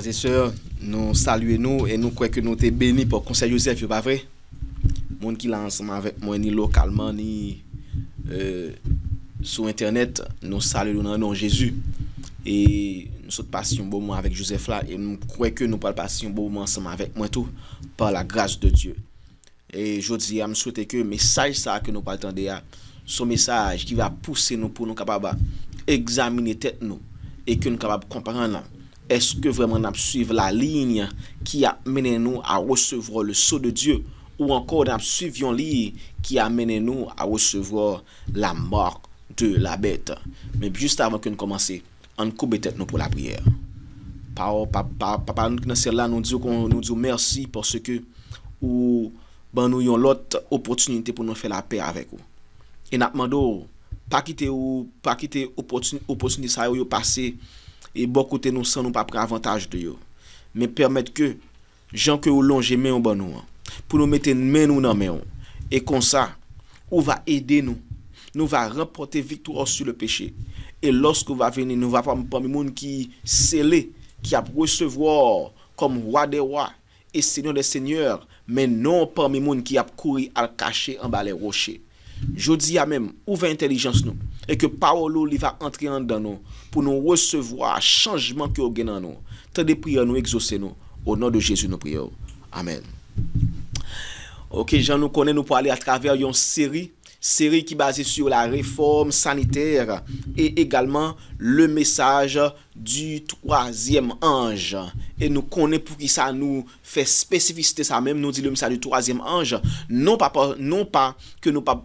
Frères et sœurs, nous saluons nous et nous croyons que nous sommes bénis pour Conseil Joseph, pas vrai? Monde qui là ensemble avec moi, ni localement, ni sur internet, nous saluons dans le nom de Jésus. Et nous sommes passés un bon moment avec Joseph là et nous croyons que nous allons passer un bon moment ensemble avec moi tout par la grâce de Dieu. Et je dis à me souhaiter que le message ça que nous attendons, ce message qui va pousser nous pour nous capables d'examiner tête nous et que nous capables de comprendre est-ce que vraiment nous suivons la ligne qui a mené nous à recevoir le sceau de Dieu ou encore nous suivions la ligne qui a mené nous à recevoir la mort de la bête. Mais juste avant que nous commencions, on coupe tête nous pour la prière. Papa nous là nous dit merci parce que ou ben nous avons l'autre opportunité pour nous faire la paix avec vous. Et nous demandons pas quitter opportunité ça yo passer et bon côté nous sans nous pas prendre avantage de yo. Mais permettre que gens que ou longer main ban nous pour nous mettre main nous dans main et comme ça on va aider nous va remporter victoire sur le péché et lorsque va venir nous va parmi monde qui scellé qui a recevoir comme roi des rois et seigneur des seigneurs mais non parmi monde qui a couru à cacher en bas les rochers. Je dis à même ouvre intelligence nous et que parole lui va entrer en dans nous pour nous recevoir changement que au dans nous. Tant de prières nous exaucer nous au nom de Jésus nous prions. Amen. OK, Jean nous connaît nous pour aller à travers une série qui est basée sur la réforme sanitaire et également le message du troisième ange. Et nous connaissons pour qui ça nous fait spécificité ça même, nous dit le message du troisième ange, non pas que nous pas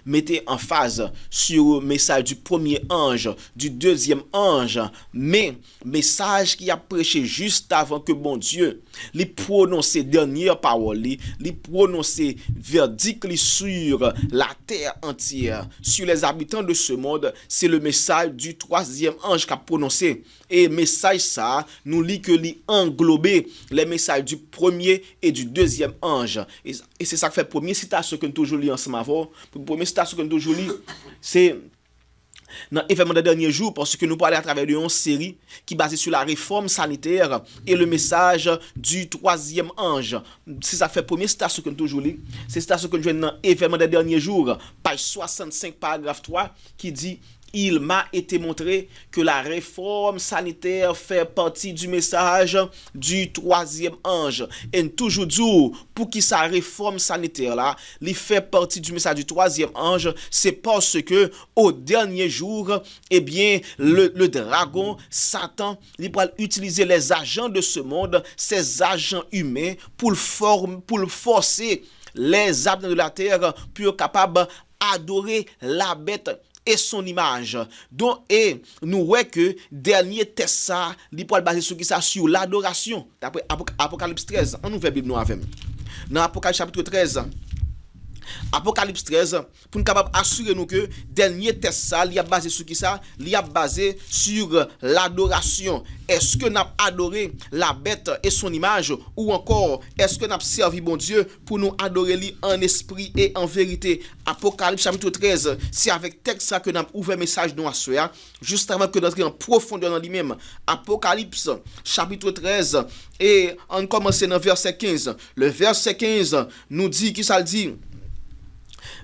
mettez en phase sur le message du premier ange, du deuxième ange, mais message qui a prêché juste avant que bon Dieu les prononcer dernière parole, les prononcer verdict sur la terre entière, sur les habitants de ce monde, c'est le message du troisième ange qui a prononcé. Et message ça, nous lit que li englober les messages du premier et du deuxième ange. Et c'est ça que fait première citation que nous toujours lit ensemble avant. Première citation que nous toujours lit, c'est dans l'événement des derniers jours, parce que nous parlons à travers une série qui est basée sur la réforme sanitaire et le message du troisième ange. C'est ça fait première citation que nous toujours lit. C'est citation que nous jouons dans l'événement des derniers jours, page 65, paragraphe 3, qui dit: il m'a été montré que la réforme sanitaire fait partie du message du troisième ange. Et toujours dit, pour qui sa réforme sanitaire là, il fait partie du message du troisième ange, c'est parce que au dernier jour, eh bien, le dragon, Satan, il va utiliser les agents de ce monde, ces agents humains, pour le forcer les habitants de la terre pour être capables d'adorer la bête et son image. Donc, et nous voyons que dernier test ça, il peut basé sur qui ça, sur l'adoration. D'après Apocalypse 13, on ouvre la Bible nous avec. Dans Apocalypse chapitre 13, Apocalypse 13, pour nous capable assurer nous que dernier test ça, il y a basé sur qui ça, il y a basé sur l'adoration. Est-ce que nous avons adoré la bête et son image, ou encore est-ce que nous avons servi bon Dieu pour nous adorer lui en esprit et en vérité? Apocalypse chapitre 13, c'est avec texte ça que nous avons ouvert message nous à soi, juste avant que nous entrions en profondeur dans lui-même. Apocalypse chapitre 13, et on commence dans verset 15. Le verset 15 nous dit, qui ça le dit?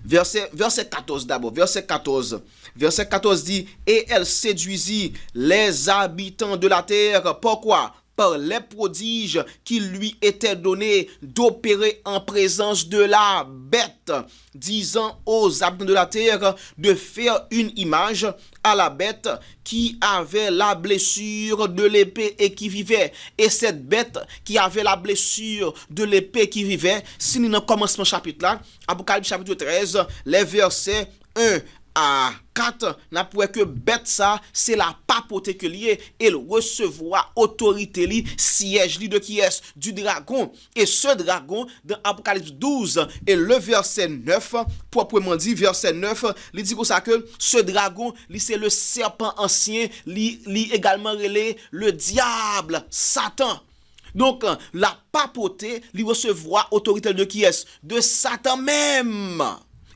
Verset 14 d'abord, verset 14. Verset 14 dit: et elle séduisit les habitants de la terre. Pourquoi? Par les prodiges qui lui étaient donnés d'opérer en présence de la bête, disant aux habitants de la terre de faire une image à la bête qui avait la blessure de l'épée et qui vivait. Et cette bête qui avait la blessure de l'épée qui vivait, si nous dans le commencement chapitre là, Apocalypse chapitre 13, les versets 1 à 4, n'a pour que bête ça, c'est la papauté que lié, et recevoir autorité li, siège li de qui est du dragon. Et ce dragon, dans Apocalypse 12, et le verset 9, proprement dit, verset 9, il dit comme ça que ce dragon, c'est le serpent ancien, li également relé le diable, Satan. Donc, la papauté, lui recevoir autorité de qui est? De Satan même.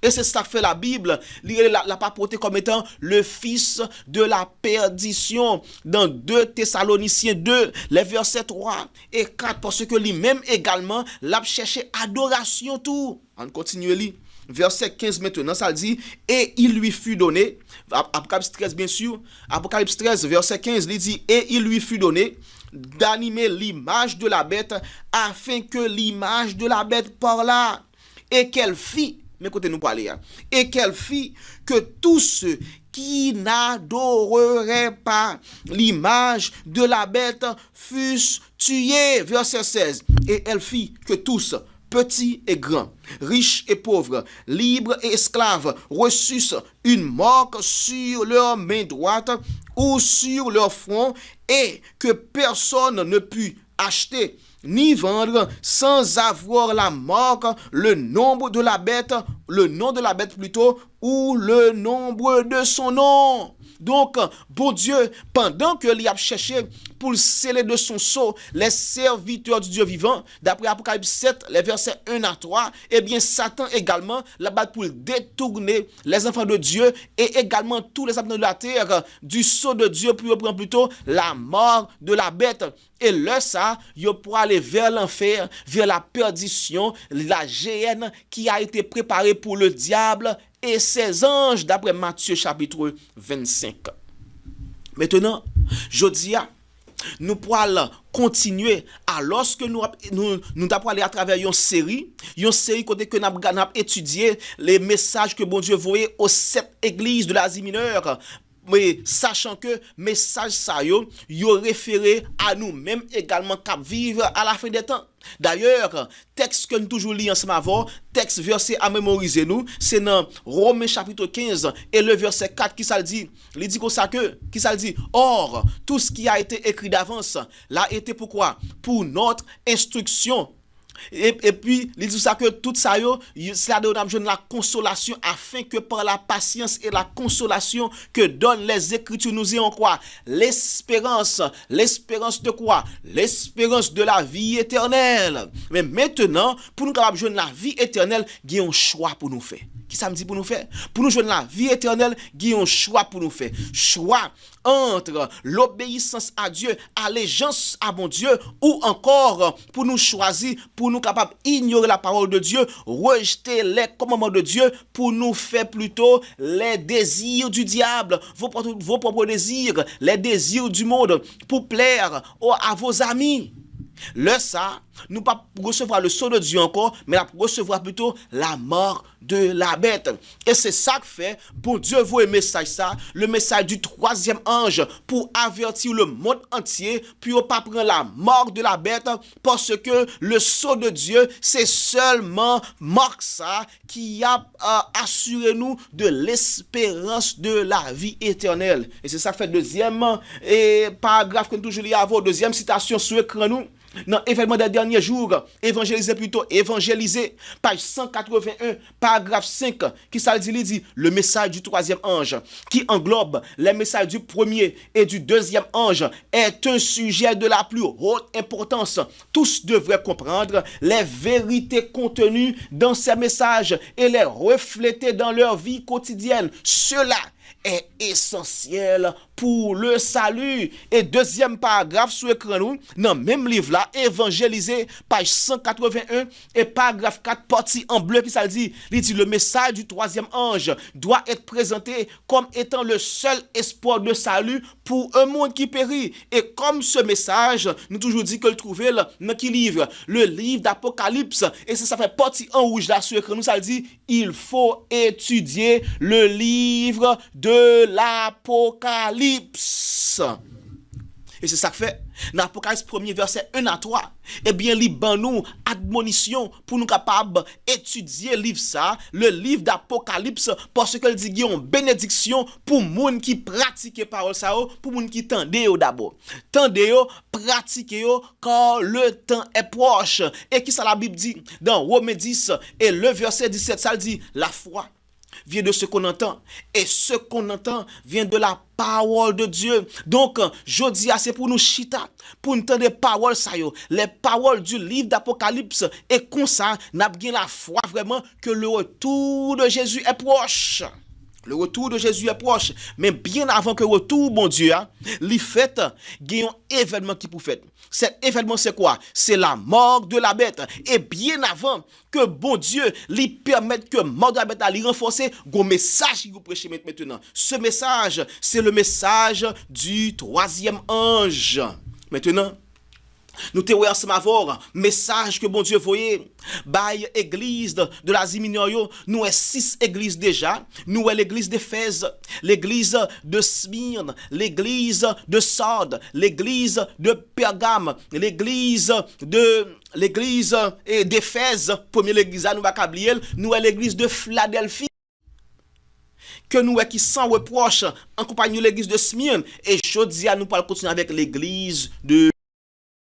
Et c'est ça que fait la Bible. Il l'a pas porté comme étant le fils de la perdition. Dans 2 Thessaloniciens 2, les versets 3 et 4, parce que lui-même également l'a cherché adoration tout. On continue lire. Verset 15 maintenant, ça dit, et il lui fut donné, Apocalypse 13 bien sûr, Apocalypse 13 verset 15, il dit, et il lui fut donné d'animer l'image de la bête, afin que l'image de la bête parla, et qu'elle fit, mais écoutez nous parler, et qu'elle fit que tous ceux qui n'adoreraient pas l'image de la bête fussent tués, verset 16, et elle fit que tous, petits et grands, riches et pauvres, libres et esclaves, reçussent une marque sur leur main droite ou sur leur front, et que personne ne put acheter ni vendre sans avoir la marque, le nombre de la bête, le nom de la bête plutôt, ou le nombre de son nom. Donc, bon Dieu, pendant que l'il a cherché pour sceller de son sceau les serviteurs du Dieu vivant, d'après Apocalypse 7, les versets 1 à 3, eh bien, Satan également là-bas pour détourner les enfants de Dieu et également tous les habitants de la terre du sceau de Dieu pour prendre plutôt la mort de la bête. Et là, ça, il pourra aller vers l'enfer, vers la perdition, la géhenne qui a été préparée pour le diable et ses anges, d'après Matthieu chapitre 25. Maintenant, je dis, nous pourrons continuer à lorsque nous allons aller à travers une série côté que nous avons étudié les messages que bon Dieu voyait aux 7 églises de l'Asie mineure. Mais sachant que message ça yo référé à nous-mêmes également qui vivre à la fin des temps. D'ailleurs, texte que nous toujours lisons ensemble avant, texte verset à mémoriser nous, c'est dans Romains chapitre 15 et le verset 4 qui ça le dit. Il dit comme ça que qui ça le dit. Or, tout ce qui a été écrit d'avance, l'a été pourquoi? Pour notre instruction. Et puis, il dit ça que tout ça, cela donne la consolation afin que par la patience et la consolation que donnent les Écritures, nous ayons quoi? L'espérance. L'espérance de quoi? L'espérance de la vie éternelle. Mais maintenant, pour nous capables de jouer la vie éternelle, il y a un choix pour nous faire. Qui ça me dit pour nous faire? Pour nous jouer la vie éternelle, il y a un choix pour nous faire. Choix entre l'obéissance à Dieu, allégeance à mon Dieu, ou encore pour nous choisir, pour nous capables d'ignorer la parole de Dieu, rejeter les commandements de Dieu, pour nous faire plutôt les désirs du diable, vos propres désirs, les désirs du monde, pour plaire à vos amis. Le ça, nous pas recevoir le sceau de Dieu encore, mais recevoir plutôt la mort de la bête. Et c'est ça que fait, bon Dieu vous un message ça, le message du 3e ange pour avertir le monde entier, puis on pas prendre la mort de la bête, parce que le sceau de Dieu, c'est seulement marque ça qui a assuré nous de l'espérance de la vie éternelle. Et c'est ça que fait deuxième paragraphe que nous toujours lis avant, deuxième citation sur l'écran nous. Dans événement des derniers jours, évangéliser, page 181, paragraphe 5, qui ça dit, le message du 3e ange, qui englobe les messages du 1er et du 2e ange, est un sujet de la plus haute importance. Tous devraient comprendre les vérités contenues dans ces messages et les refléter dans leur vie quotidienne. Cela est essentiel pour le salut. Et deuxième paragraphe sur l'écran nous, dans le même livre là, évangéliser, page 181 et paragraphe 4, partie en bleu qui ça dit, il dit le message du 3e ange doit être présenté comme étant le seul espoir de salut pour un monde qui périt. Et comme ce message, nous toujours dit que le trouver dans qui livre? Le livre d'Apocalypse. Et ça fait partie en rouge là sur l'écran nous, ça dit, il faut étudier le livre de l'Apocalypse. Et c'est ça que fait dans l'Apocalypse 1er verset 1 à 3. Eh bien, il ban nous admonition pour nous capables d'étudier le livre ça, le livre d'Apocalypse, parce que il dit qu'il y a une bénédiction pour moun qui pratique parole ça, pour moun qui tende d'abord. Tende pratique quand le temps est proche. Et qui ça la Bible dit dans Romains 10 et le verset 17, ça dit la foi, vient de ce qu'on entend. Et ce qu'on entend vient de la parole de Dieu. Donc, je dis c'est pour nous chita, pour nous entendre des paroles, ça yo, les paroles du livre d'Apocalypse. Et comme ça, nous avons la foi vraiment que le retour de Jésus est proche. Le retour de Jésus est proche. Mais bien avant que le retour, bon Dieu, il fait, il y a un événement qui pour faire. Cet événement, c'est quoi? C'est la mort de la bête. Et bien avant que bon Dieu lui permette que mort de la bête lui renforcer, un message qu'il vous prêchez maintenant. Ce message, c'est le message du troisième ange. Maintenant, nous te voyons ensemble avoir message que bon Dieu voyait by église de l'Asie mineure. Nous avons 6 églises déjà. Nous avons l'église d'Éphèse, l'église de Smyrne, l'église de Sardes, l'église de Pergame, l'église d'Éphèse, première église nous va oublier, nous avons l'église de Philadelphie que nous qui sans reproche en compagnie de l'église de Smyrne, et je dis à nous pour continuer avec l'église de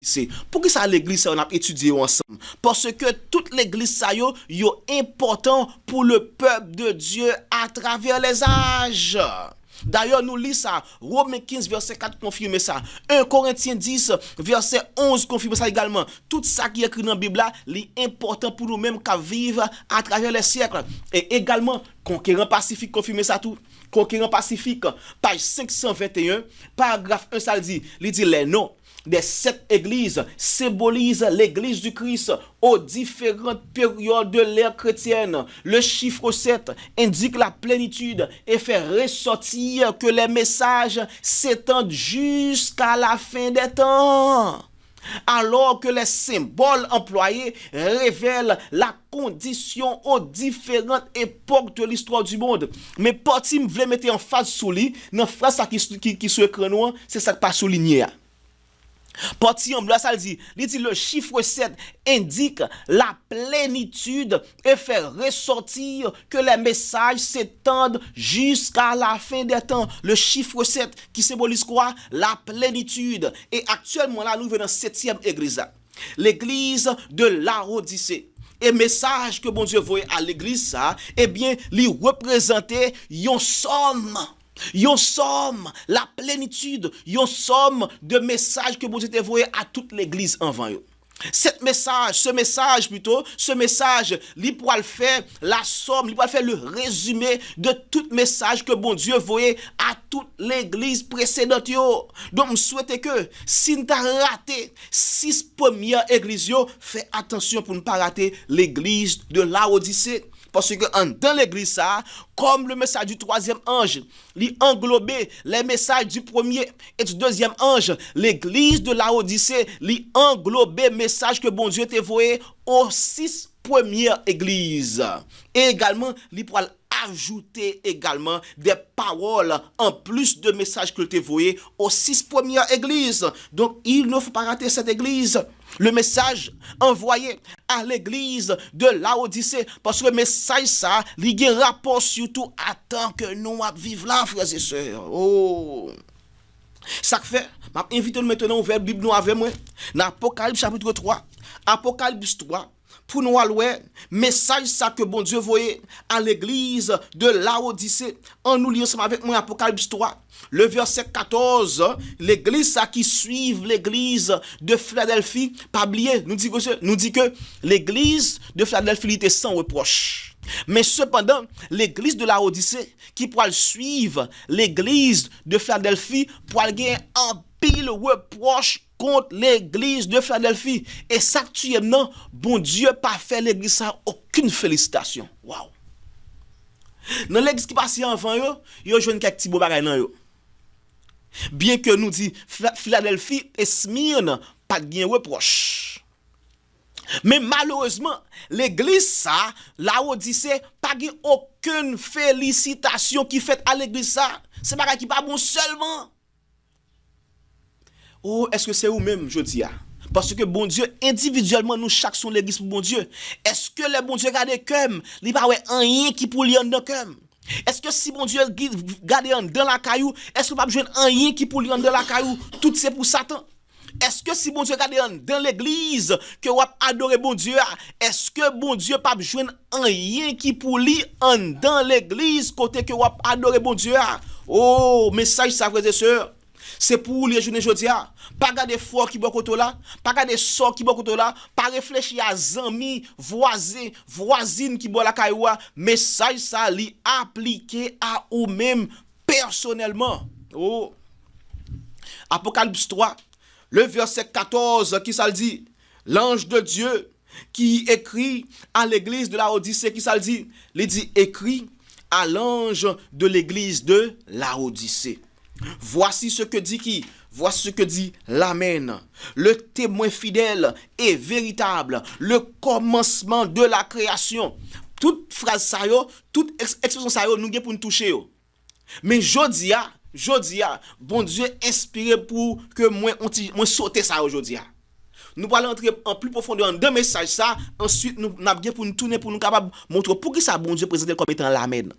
c'est pour que ça l'église on a étudié ensemble parce que toute l'église ça yo important pour le peuple de Dieu à travers les âges. D'ailleurs, nous lisons ça. Romains 15, verset 4 confirme ça. 1 Corinthiens 10, verset 11 confirme ça également. Tout ça qui est écrit dans la Bible, est important pour nous-mêmes qui vivent à travers les siècles. Et également, Conquérant Pacifique confirme ça tout. Conquérant Pacifique, page 521, paragraphe 1, ça dit, il dit les noms des 7 églises symbolisent l'église du Christ aux différentes périodes de l'ère chrétienne. Le chiffre 7 indique la plénitude et fait ressortir que les messages s'étendent jusqu'à la fin des temps. Alors que les symboles employés révèlent la condition aux différentes époques de l'histoire du monde. Mais parti me voulait mettre en face sous lui, dans phrase qui sur l'écran, c'est ça qui pas souligné. Parti en blanc, ça dit le chiffre 7 indique la plénitude et fait ressortir que les messages s'étendent jusqu'à la fin des temps. Le chiffre 7 qui symbolise quoi? La plénitude. Et actuellement là, nous venons dans 7e église. L'église de Laodicée. Et message que bon Dieu voyait à l'église ça, eh bien, lui représentait une somme. Yon somme, la plénitude, yon somme de messages que vous avez envoyé à toute l'église avant yo. Ce message, lui pourra le faire la somme, lui pourra faire le résumé de tout message que bon Dieu voyait à toute l'église précédente yo. Donc, je souhaite que si nous avons raté 6 premières églises yo, fais attention pour ne pas rater l'église de Laodicée. Parce que dans l'église, ça, comme le message du troisième ange, il englobait les messages du premier et du deuxième ange, l'église de Laodicée, il englobait les messages que bon Dieu t'a envoyé aux 6 premières églises. Et également, il pourra ajouter également des paroles en plus de messages que t'a envoyé aux 6 premières églises. Donc, il ne faut pas rater cette église. Le message envoyé à l'église de Laodicée, parce que le message ça, il y a un rapport surtout à tant que nous vivons là, frères et sœurs. Oh! Ça fait, je invite maintenant à ouvrir la Bible nous avec moi, dans Apocalypse chapitre 3, Apocalypse 3, pour nous aller, message ça que bon Dieu voyait à l'église de Laodicée. En nous lisant avec moi Apocalypse 3, le verset 14, l'église ça qui suit l'église de Philadelphie, pas oublier, nous dit que l'église de Philadelphie était sans reproche. Mais cependant, l'église de Laodicée qui pourra suivre l'église de Philadelphie pourra gagner un pile reproche contre l'église de Philadelphie. Et ça actuellement, bon Dieu pas fait l'église ça aucune félicitation. Waouh. Dans l'église qui passe avant yo joine quelques petits beaux bagages nan yo. Bien que nous dit Philadelphie et Smyrne pas de bien reproche. Mais malheureusement, l'église ça, Laodicée, pas de aucune félicitation qui fait à l'église ça. C'est pas qui pas bon seulement. Oh, est-ce que c'est vous-même, je dis? Parce que bon Dieu, individuellement, nous chaque son l'église pour bon Dieu. Est-ce que le bon Dieu garde comme, il pas rien qui pour lui en comme? Est-ce que si bon Dieu garde dans la caillou, est-ce que pas besoin rien qui pour lui en dans la caillou? Tout c'est pour Satan. Est-ce que si bon Dieu regarde dans l'église que vous adorez bon Dieu, est-ce que bon Dieu pas besoin rien qui pour lui en dans l'église côté que vous adorez bon Dieu? Oh, message ça frères et sœurs. C'est pour les journées aujourd'hui. Pas garder fort qui bon côté là, pas garder sort qui bon côté là, pas réfléchir à amis, voisins, voisines qui bon la cailloua. Message ça li appliqué à ou même personnellement. Oh. Apocalypse 3, le verset 14 qui ça le dit? L'ange de Dieu qui écrit à l'église de Laodicée qui ça le dit? Il dit écrit à l'ange de l'église de Laodicée. Voici ce que dit qui? Voici ce que dit l'Amen, le témoin fidèle et véritable, le commencement de la création. Toute phrase ça yo, toute expression ça yo, nous gen pour nous toucher yo. Mais jodia, bon Dieu inspiré pour que moi sauter ça aujourd'hui. Nous allons entrer en plus profondeur dans le message ça, ensuite nous n'a bien pour nous tourner pour nous capable montrer pour qui ça bon Dieu présente comme étant l'Amen.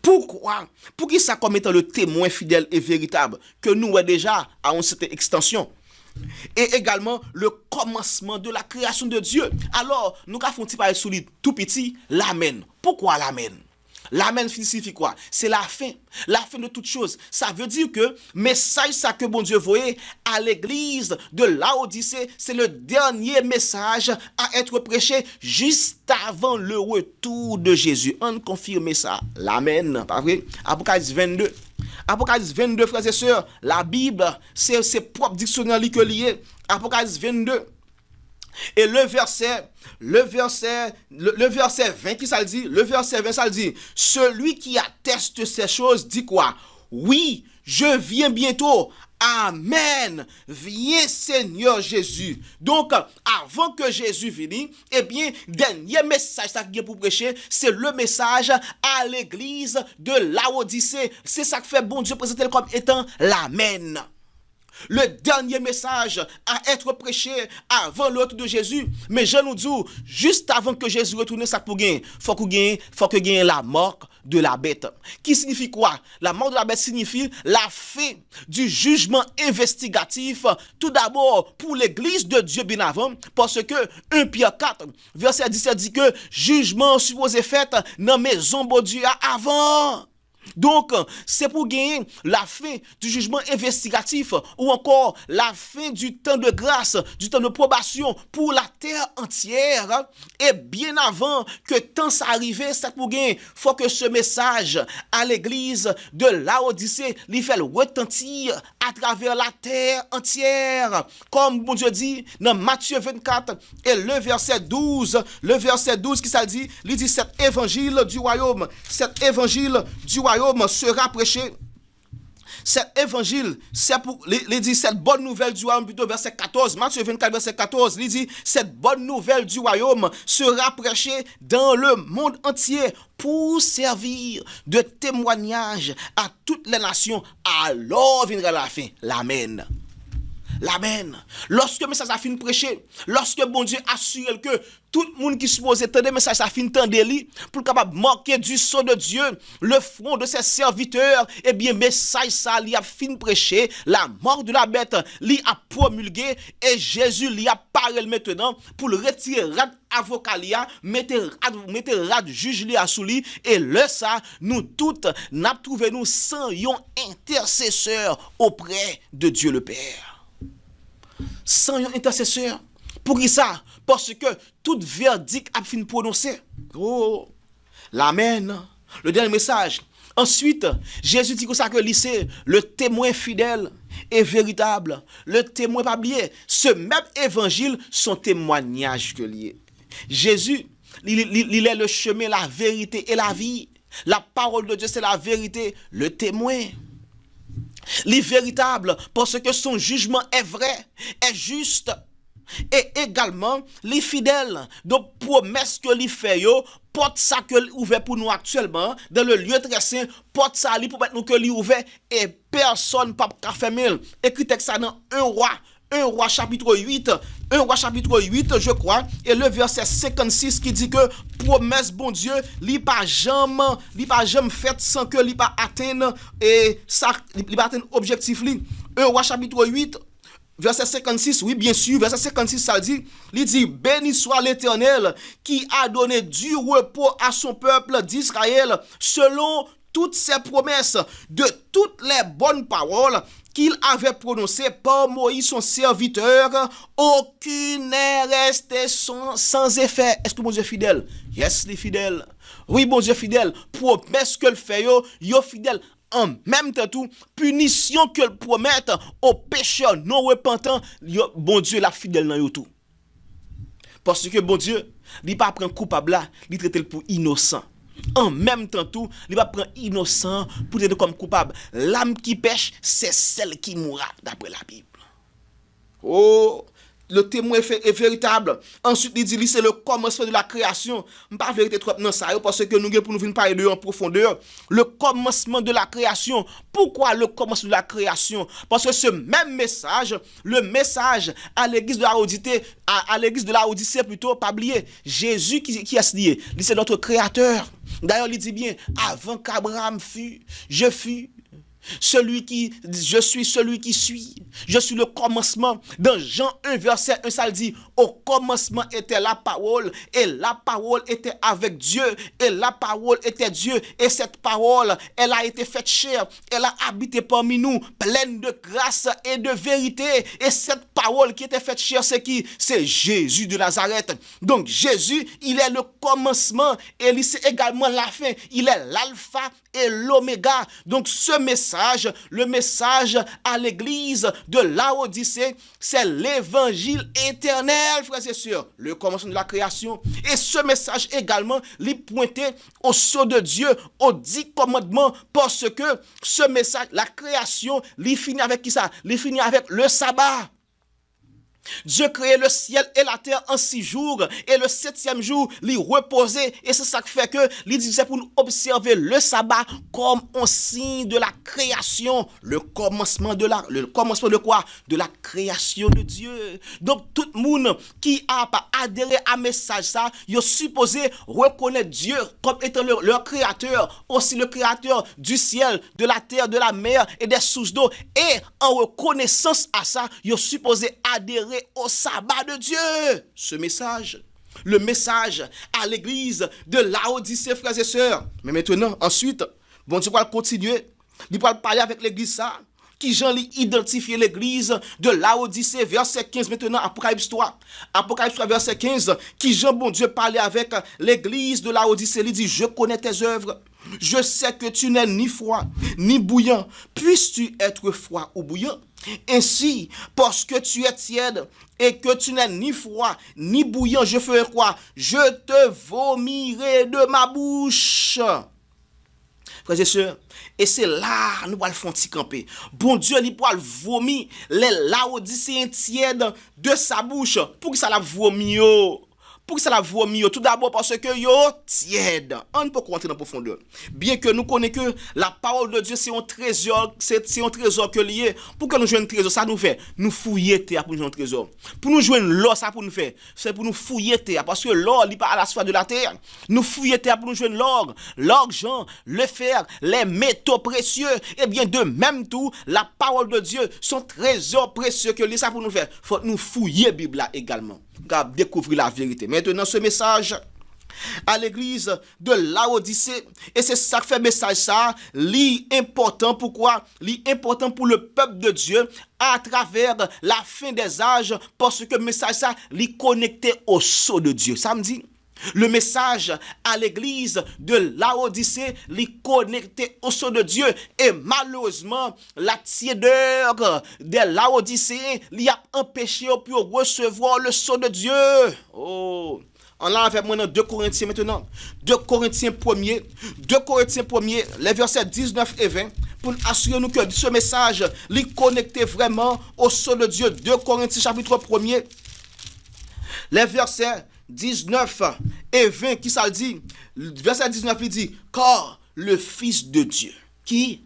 Pourquoi? Pour qui ça comme étant le témoin fidèle et véritable que nous avons déjà à une certaine extension. Et également le commencement de la création de Dieu. Alors, nous avons fait un petit solide tout petit, l'Amen. Pourquoi l'Amen? L'amen signifie quoi? C'est la fin de toute chose. Ça veut dire que message ça que bon Dieu voyait à l'église de Laodicée, c'est le dernier message à être prêché juste avant le retour de Jésus. On confirme ça. L'amen, pas vrai? Apocalypse 22. Apocalypse 22, frères et sœurs, la Bible, c'est ses propres dictionnaires que lié. Apocalypse 22. Et le verset 20 qui ça le dit? Le verset 20 ça le dit. Celui qui atteste ces choses dit quoi? Oui, je viens bientôt. Amen. Viens Seigneur Jésus. Donc, avant que Jésus vienne, eh bien, dernier message ça qui est pour prêcher, c'est le message à l'église de Laodicée. C'est ça que fait bon Dieu présenter comme étant l'Amen. Le dernier message à être prêché avant le retour de Jésus. Mais je nous dis, juste avant que Jésus retourne, ça pour gagner, faut que gagne la mort de la bête. Qui signifie quoi? La mort de la bête signifie la fin du jugement investigatif. Tout d'abord pour l'église de Dieu bien avant, parce que 1 Pierre 4, verset 17 dit que jugement supposé fait dans maison de Dieu avant. Donc, c'est pour gagner la fin du jugement investigatif ou encore la fin du temps de grâce, du temps de probation pour la terre entière. Et bien avant que temps s'arrive, c'est pour gagner. Faut que ce message à l'église de Laodicée lui fait retentir à travers la terre entière. Comme bon Dieu dit dans Matthieu 24 et le verset 12 qui ça dit, il dit cet évangile du royaume sera prêché. Cet évangile, c'est pour, il dit cette bonne nouvelle du royaume, plutôt verset 14, Matthieu 24, verset 14, il dit cette bonne nouvelle du royaume sera prêchée dans le monde entier pour servir de témoignage à toutes les nations. Alors viendra la fin. L'Amen. L'Amen. Lorsque le message a fini de prêcher, lorsque bon Dieu assure que tout le monde qui suppose entendre le message a fini d'entendre pour capable marquer du sang de Dieu le front de ses serviteurs, eh bien message ça li a fini de prêcher, la mort de la bête li a promulgué et Jésus li a parlé maintenant pour le retirer rad avocat li a mettre rad juge li a sous lui et le ça nous toutes n'a trouvé nous sans yon intercesseur auprès de Dieu le Père. Sans un intercesseur. Pour qui ça? Parce que tout verdict a fini prononcé. Oh, l'Amen. Le dernier message. Ensuite, Jésus dit que ça que c'est le témoin fidèle et véritable. Le témoin pas oublié. Ce même évangile, son témoignage que lié. Jésus, il est le chemin, la vérité et la vie. La parole de Dieu, c'est la vérité. Le témoin. Les véritables, parce que son jugement est vrai, est juste, et également les fidèles. Donc, promesse que les fait, porte ça que ouvert pour nous actuellement, dans le lieu très saint, porte ça pour mettre nous que lui ouvert, et personne pas fermer. Écrit ça dans 1 roi chapitre 8, je crois, et le verset 56 qui dit que promesse bon Dieu, li pas jamais fait sans que li pas atteindre et ça li pas atteindre objectif li. 1 roi chapitre 8 verset 56, oui, bien sûr, verset 56, ça dit, il dit, béni soit l'Éternel qui a donné du repos à son peuple d'Israël selon toutes ses promesses, de toutes les bonnes paroles qu'il avait prononcées par Moïse son serviteur, aucune n'est restée sans effet. Est-ce que mon Dieu est fidèle? Yes, il est fidèle. Oui, bon Dieu fidèle. Promesse que le fait, yo fidèle. En même temps, tout, punition que le promette aux pécheurs non repentants, bon Dieu la fidèle dans yo tout. Parce que bon Dieu, il pas prendre coupable là, il traite pour innocent. En même temps tout, il va prendre innocent pour être comme coupable. L'âme qui pêche, c'est celle qui mourra d'après la Bible. Oh, le témoin est véritable. Ensuite, il dit, c'est le commencement de la création. Je ne vais pas vérité trop dans ça, parce que nous avons pour nous venir parler de en profondeur. Le commencement de la création. Pourquoi le commencement de la création? Parce que ce même message, le message à l'église de la Odyssée, à l'église de la Odyssée plutôt, pas oublier, Jésus qui a signé, c'est notre créateur. D'ailleurs, il dit bien, avant qu'Abraham fût, je fus. Je suis celui qui suis. Je suis le commencement. Dans Jean 1, verset 1, ça dit, au commencement était la parole, et la parole était avec Dieu, et la parole était Dieu, et cette parole, elle a été faite chair, elle a habité parmi nous, pleine de grâce et de vérité. Et cette parole qui était faite chair, c'est qui? C'est Jésus de Nazareth. Donc Jésus, il est le commencement, et c'est également la fin. Il est l'alpha et l'oméga. Donc ce message, le message à l'église de Laodicée, c'est l'évangile éternel, frères et sœurs, le commencement de la création. Et ce message également, il pointait au sceau de Dieu, aux 10 commandements, parce que ce message, la création, il finit avec qui ça? Il finit avec le sabbat. Dieu créait le ciel et la terre en 6 jours, et le 7e jour, il reposait, et c'est ça qui fait que il disait pour nous observer le sabbat comme un signe de la création, le commencement de quoi? De la création de Dieu. Donc tout le monde qui a pas adhéré à message ça, il est supposé reconnaître Dieu comme étant leur créateur, aussi le créateur du ciel, de la terre, de la mer et des sources d'eau, et en reconnaissance à ça, il est supposé adhérer au sabbat de Dieu. Ce message, le message à l'église de Laodicée, frères et sœurs. Mais maintenant, ensuite, bon Dieu va continuer. Il va parler avec l'église ça. Qui Jean lui identifier l'église de Laodicée, verset 15, maintenant, Apocalypse 3. Apocalypse 3, verset 15. Qui Jean, bon Dieu, parlait avec l'église de Laodicée. Il dit, je connais tes œuvres. Je sais que tu n'es ni froid, ni bouillant. Puisses-tu être froid ou bouillant? Ainsi, parce que tu es tiède et que tu n'es ni froid ni bouillant, je ferai quoi? Je te vomirai de ma bouche. Frères et sœurs, et c'est là nous allons le faire camper. Bon Dieu, il pourra vomir les Laodicéens tièdes de sa bouche. Pour que ça la vomit? Pour que ça la vomit? Tout d'abord parce que yo tiède. On ne peut pas rentrer dans la profondeur. Bien que nous connaissons que la parole de Dieu c'est un trésor, c'est un trésor que lié. Pour que nous jouions un trésor, ça nous fait nous fouiller terre pour nous jouer un trésor. Pour nous jouer l'or, ça pour nous faire, c'est pour nous fouiller terre parce que l'or n'est pas à la surface de la terre. Nous fouiller terre pour nous jouer l'or, l'argent, le fer, les métaux précieux. Et bien de même tout, la parole de Dieu, son trésor précieux que lié ça pour nous faire. Faut nous fouiller la Bible là également. Découvrir la vérité. Maintenant, ce message à l'église de Laodicée, et c'est ça que fait message ça, l'important. Pourquoi? L'important pour le peuple de Dieu à travers la fin des âges, parce que message ça, l'y connecté au sceau de Dieu. Ça me dit? Le message à l'église de Laodicée, l'y connecté au sceau de Dieu. Et malheureusement, la tiédeur des Laodicéens l'y a empêché pour recevoir le sceau de Dieu. Oh! On l'a avec moi dans 2 Corinthiens maintenant. 2 Corinthiens 1er, les versets 19 et 20, pour assurer nous que ce message l'y connecté vraiment au sceau de Dieu. 2 Corinthiens chapitre 1er, les versets 19 et 20, qui ça dit? Verset 19, il dit, car le Fils de Dieu,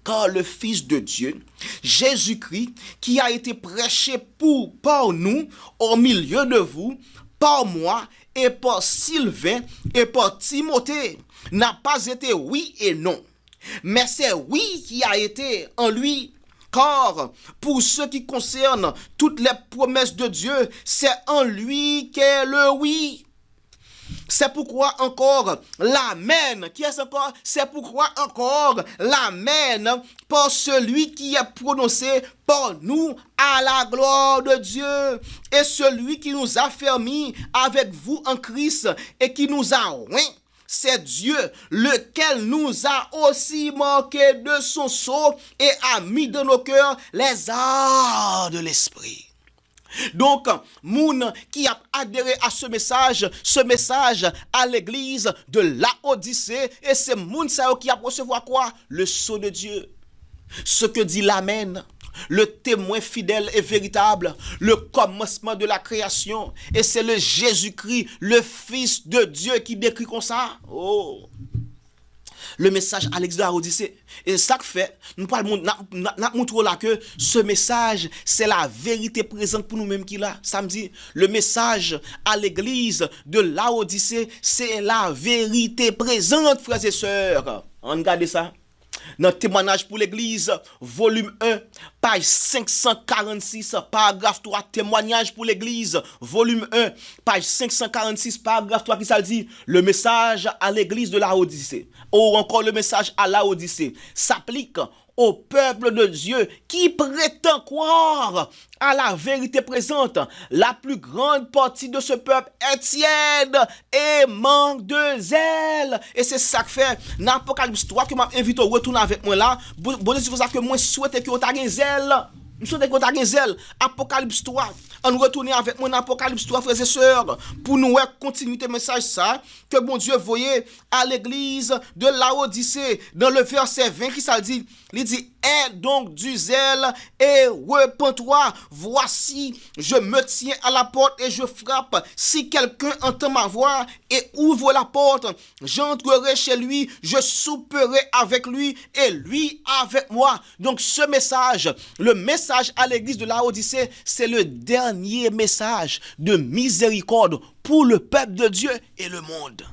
car le Fils de Dieu, Jésus-Christ, qui a été prêché par nous, au milieu de vous, par moi, et par Sylvain, et par Timothée, n'a pas été oui et non, mais c'est oui qui a été en lui, Car pour ce qui concerne toutes les promesses de Dieu, c'est en lui qu'est le oui. C'est pourquoi encore l'amen. Qui est encore? C'est pourquoi encore l'amen par celui qui est prononcé par nous à la gloire de Dieu. Et celui qui nous a fermis avec vous en Christ et qui nous a oints, c'est Dieu, lequel nous a aussi manqué de son sceau et a mis dans nos cœurs les arts de l'esprit. Donc, moun qui a adhéré à ce message à l'église de Laodicée, et c'est moun qui a recevoir quoi? Le sceau de Dieu. Ce que dit l'Amen, le témoin fidèle et véritable, le commencement de la création. Et c'est le Jésus-Christ, le Fils de Dieu qui décrit comme ça. Oh! Le message à l'église de Laodicée. Et ça que fait, nous montrons là que ce message, c'est la vérité présente pour nous-mêmes qui là. Samedi, le message à l'église de Laodicée, c'est la vérité présente, frères et sœurs. On regarde ça. Dans témoignage pour l'église, volume 1, page 546, paragraphe 3, témoignage pour l'église, volume 1, page 546, paragraphe 3, qui ça dit? Le message à l'église de Laodicée, ou encore le message à Laodicée, s'applique au peuple de Dieu qui prétend croire à la vérité présente. La plus grande partie de ce peuple est tiède et manque de zèle. Et c'est ça que fait dans l'Apocalypse 3 que m'a invité à retourner avec moi là. Bon, c'est pour ça que moi souhaite que vous ayez zèle. Je souhaite que vous ayez zèle. Apocalypse 3. On retourne avec moi dans Apocalypse 3, frères et sœurs, pour nous continuer le message ça, que bon Dieu voyait à l'église de Laodicée, dans le verset 20 qui ça dit, il dit, aie donc du zèle et repens-toi, voici, je me tiens à la porte et je frappe, si quelqu'un entend ma voix et ouvre la porte, j'entrerai chez lui, je souperai avec lui et lui avec moi. Donc ce message, le message à l'église de Laodicée, c'est le dernier message de miséricorde pour le peuple de Dieu et le monde.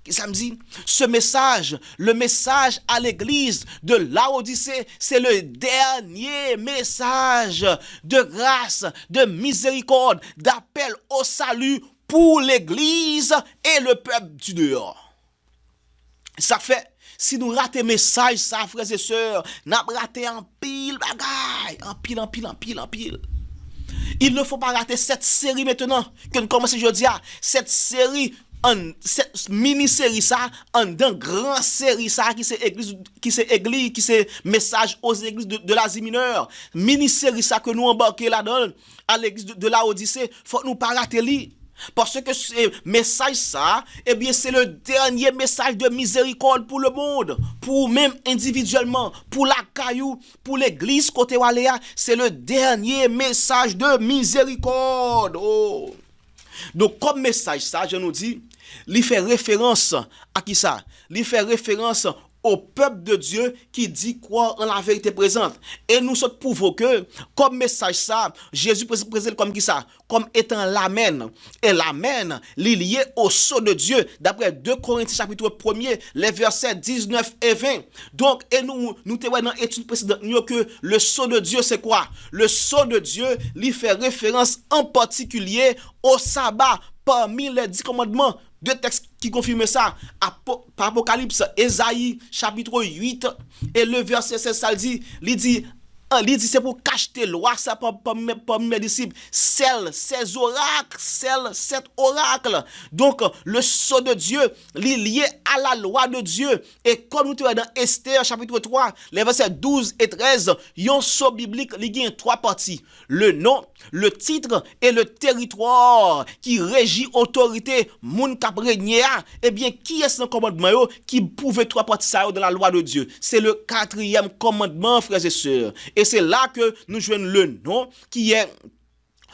Ça me dit, ce message, le message à l'église de Laodicée, c'est le dernier message de grâce, de miséricorde, d'appel au salut pour l'église et le peuple du dehors. Ça fait, si nous ratons message, ça, frères et sœurs, nous avons raté en pile bagaille, en pile. Il ne faut pas rater cette série maintenant, que nous commençons aujourd'hui, cette série, cette mini-série ça, en d'un grand série ça, qui c'est message aux églises de l'Asie mineure. Mini-série ça que nous embarquons là-dedans, à l'église de Laodicée, faut nous pas rater li. Parce que ce message ça, eh bien c'est le dernier message de miséricorde pour le monde, pour même individuellement, pour la caillou, pour l'église côté Waléa, c'est le dernier message de miséricorde. Oh. Donc comme message ça, je nous dis, il fait référence à qui ça? Il fait référence au peuple de Dieu qui dit croire en la vérité présente. Et nous sommes prouvons que, comme message ça, Jésus présente comme qui ça? Comme étant l'amen. Et l'amen, lié au sceau de Dieu, d'après 2 Corinthiens chapitre 1er, les versets 19 et 20. Donc, et nous témoignons dans l'étude précédente que le sceau de Dieu, c'est quoi? Le sceau de Dieu, lui fait référence en particulier au sabbat parmi les 10 commandements. 2 textes qui confirment ça. Par Apocalypse, Ésaïe, chapitre 8, et le verset 16, ça dit, il dit, c'est pour cacheter loi, ça pour mes disciples. Ces oracles, cet oracle. Donc, le sceau de Dieu, lié à la loi de Dieu. Et comme nous trouvons dans Esther, chapitre 3, les versets 12 et 13, il y a un sceau biblique, il y a 3 parties. Le nom, le titre et le territoire qui régit autorité, moun kap régné. Eh bien, qui est ce commandement qui pouvait 3 parties ça dans la loi de Dieu? C'est le 4e commandement, frères et sœurs. Et c'est là que nous jouons le nom qui est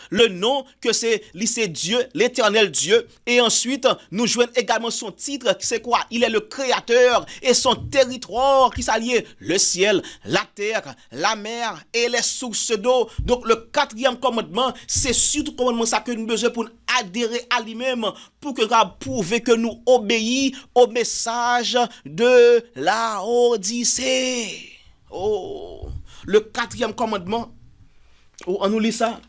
le nom que c'est Dieu, l'éternel Dieu. Et ensuite, nous jouons également son titre, c'est quoi? Il est le créateur et son territoire qui s'allie le ciel, la terre, la mer et les sources d'eau. Donc, le 4e commandement, c'est surtout commandement ça que nous avons besoin pour adhérer à lui-même, pour que nous prouver que nous obéissons au message de Laodicée. Oh! le 4e commandement. Oh, on nous lit ça.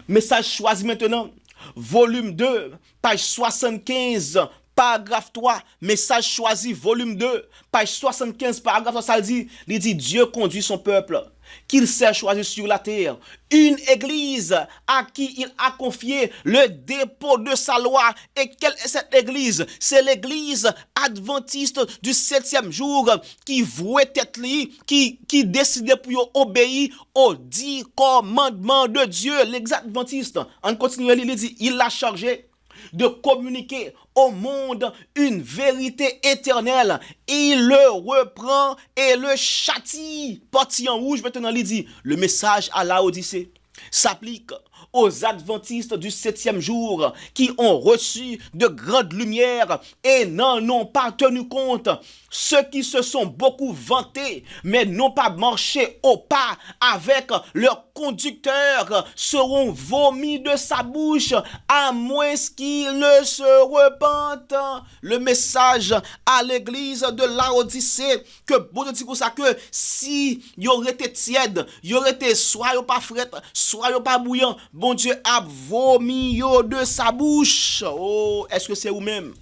Message choisi maintenant. Volume 2, page 75, paragraphe 3. Message choisi, volume 2, page 75, paragraphe 3. Ça dit, Dieu conduit son peuple qu'il s'est choisi sur la terre. Une église à qui il a confié le dépôt de sa loi. Et quelle est cette église? C'est l'église adventiste du 7e jour qui vouait être qui décidait pour obéir aux 10 commandements de Dieu. L'église adventiste, on continue, il dit, il l'a chargé de communiquer au monde une vérité éternelle. Il le reprend et le châtie. Parti en rouge, maintenant, il dit, le message à Laodicée s'applique aux adventistes du 7e jour qui ont reçu de grandes lumières et n'en ont pas tenu compte. Ceux qui se sont beaucoup vantés mais n'ont pas marché au pas avec leur conducteur seront vomis de sa bouche à moins qu'ils ne se repentent. Le message à l'église de Laodicée, que bon Dieu dit comme ça, que si y aurait été tiède, y aurait été soit yo pas fret, soit yo pas bouillant, bon Dieu a vomi yo de sa bouche. Oh, est-ce que c'est vous-même?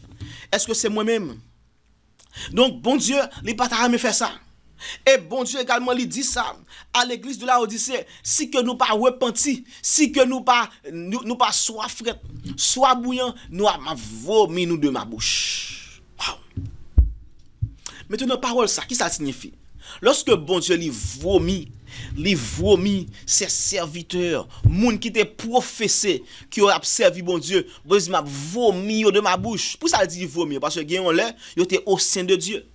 Est-ce que c'est moi-même? Donc, bon Dieu, il pas jamais faire ça. Et bon Dieu également, il dit ça à l'église de Laodicée. Si que nous pas repenti, si que nous pas soit fret, soit bouillant, nous avons vomi nous de ma bouche. Wow. Maintenant, parole ça, qui ça signifie? Lorsque bon Dieu lui vomit ses serviteurs, moun qui te professé, qui ont servi bon Dieu m'a vomi de ma bouche. Pour ça il dit vomir, parce que gagne là, il était au sein de Dieu.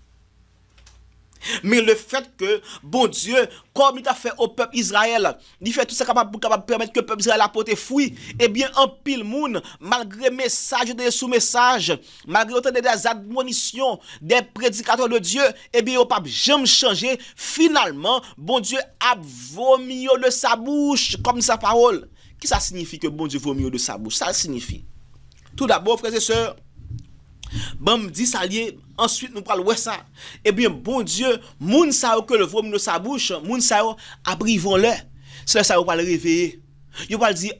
Mais le fait que, bon Dieu, comme il a fait au peuple Israël, il fait tout ça pour permettre que le peuple Israël a porté fruit, eh bien, en pile moun, malgré message des sous-messages, malgré autant des admonitions des prédicateurs de Dieu, eh bien, il n'a pas jamais changé. Finalement, bon Dieu a vomi de sa bouche, comme sa parole. Qu'est-ce que ça signifie que bon Dieu vomit de sa bouche? Ça signifie. Tout d'abord, frères et sœurs, bon, dit ça lié, ensuite nous parlons de ça. Eh bien, bon Dieu, moun sa que le vomi de sa bouche, moun sa abrivons le. C'est ça va le réveiller. Il va dire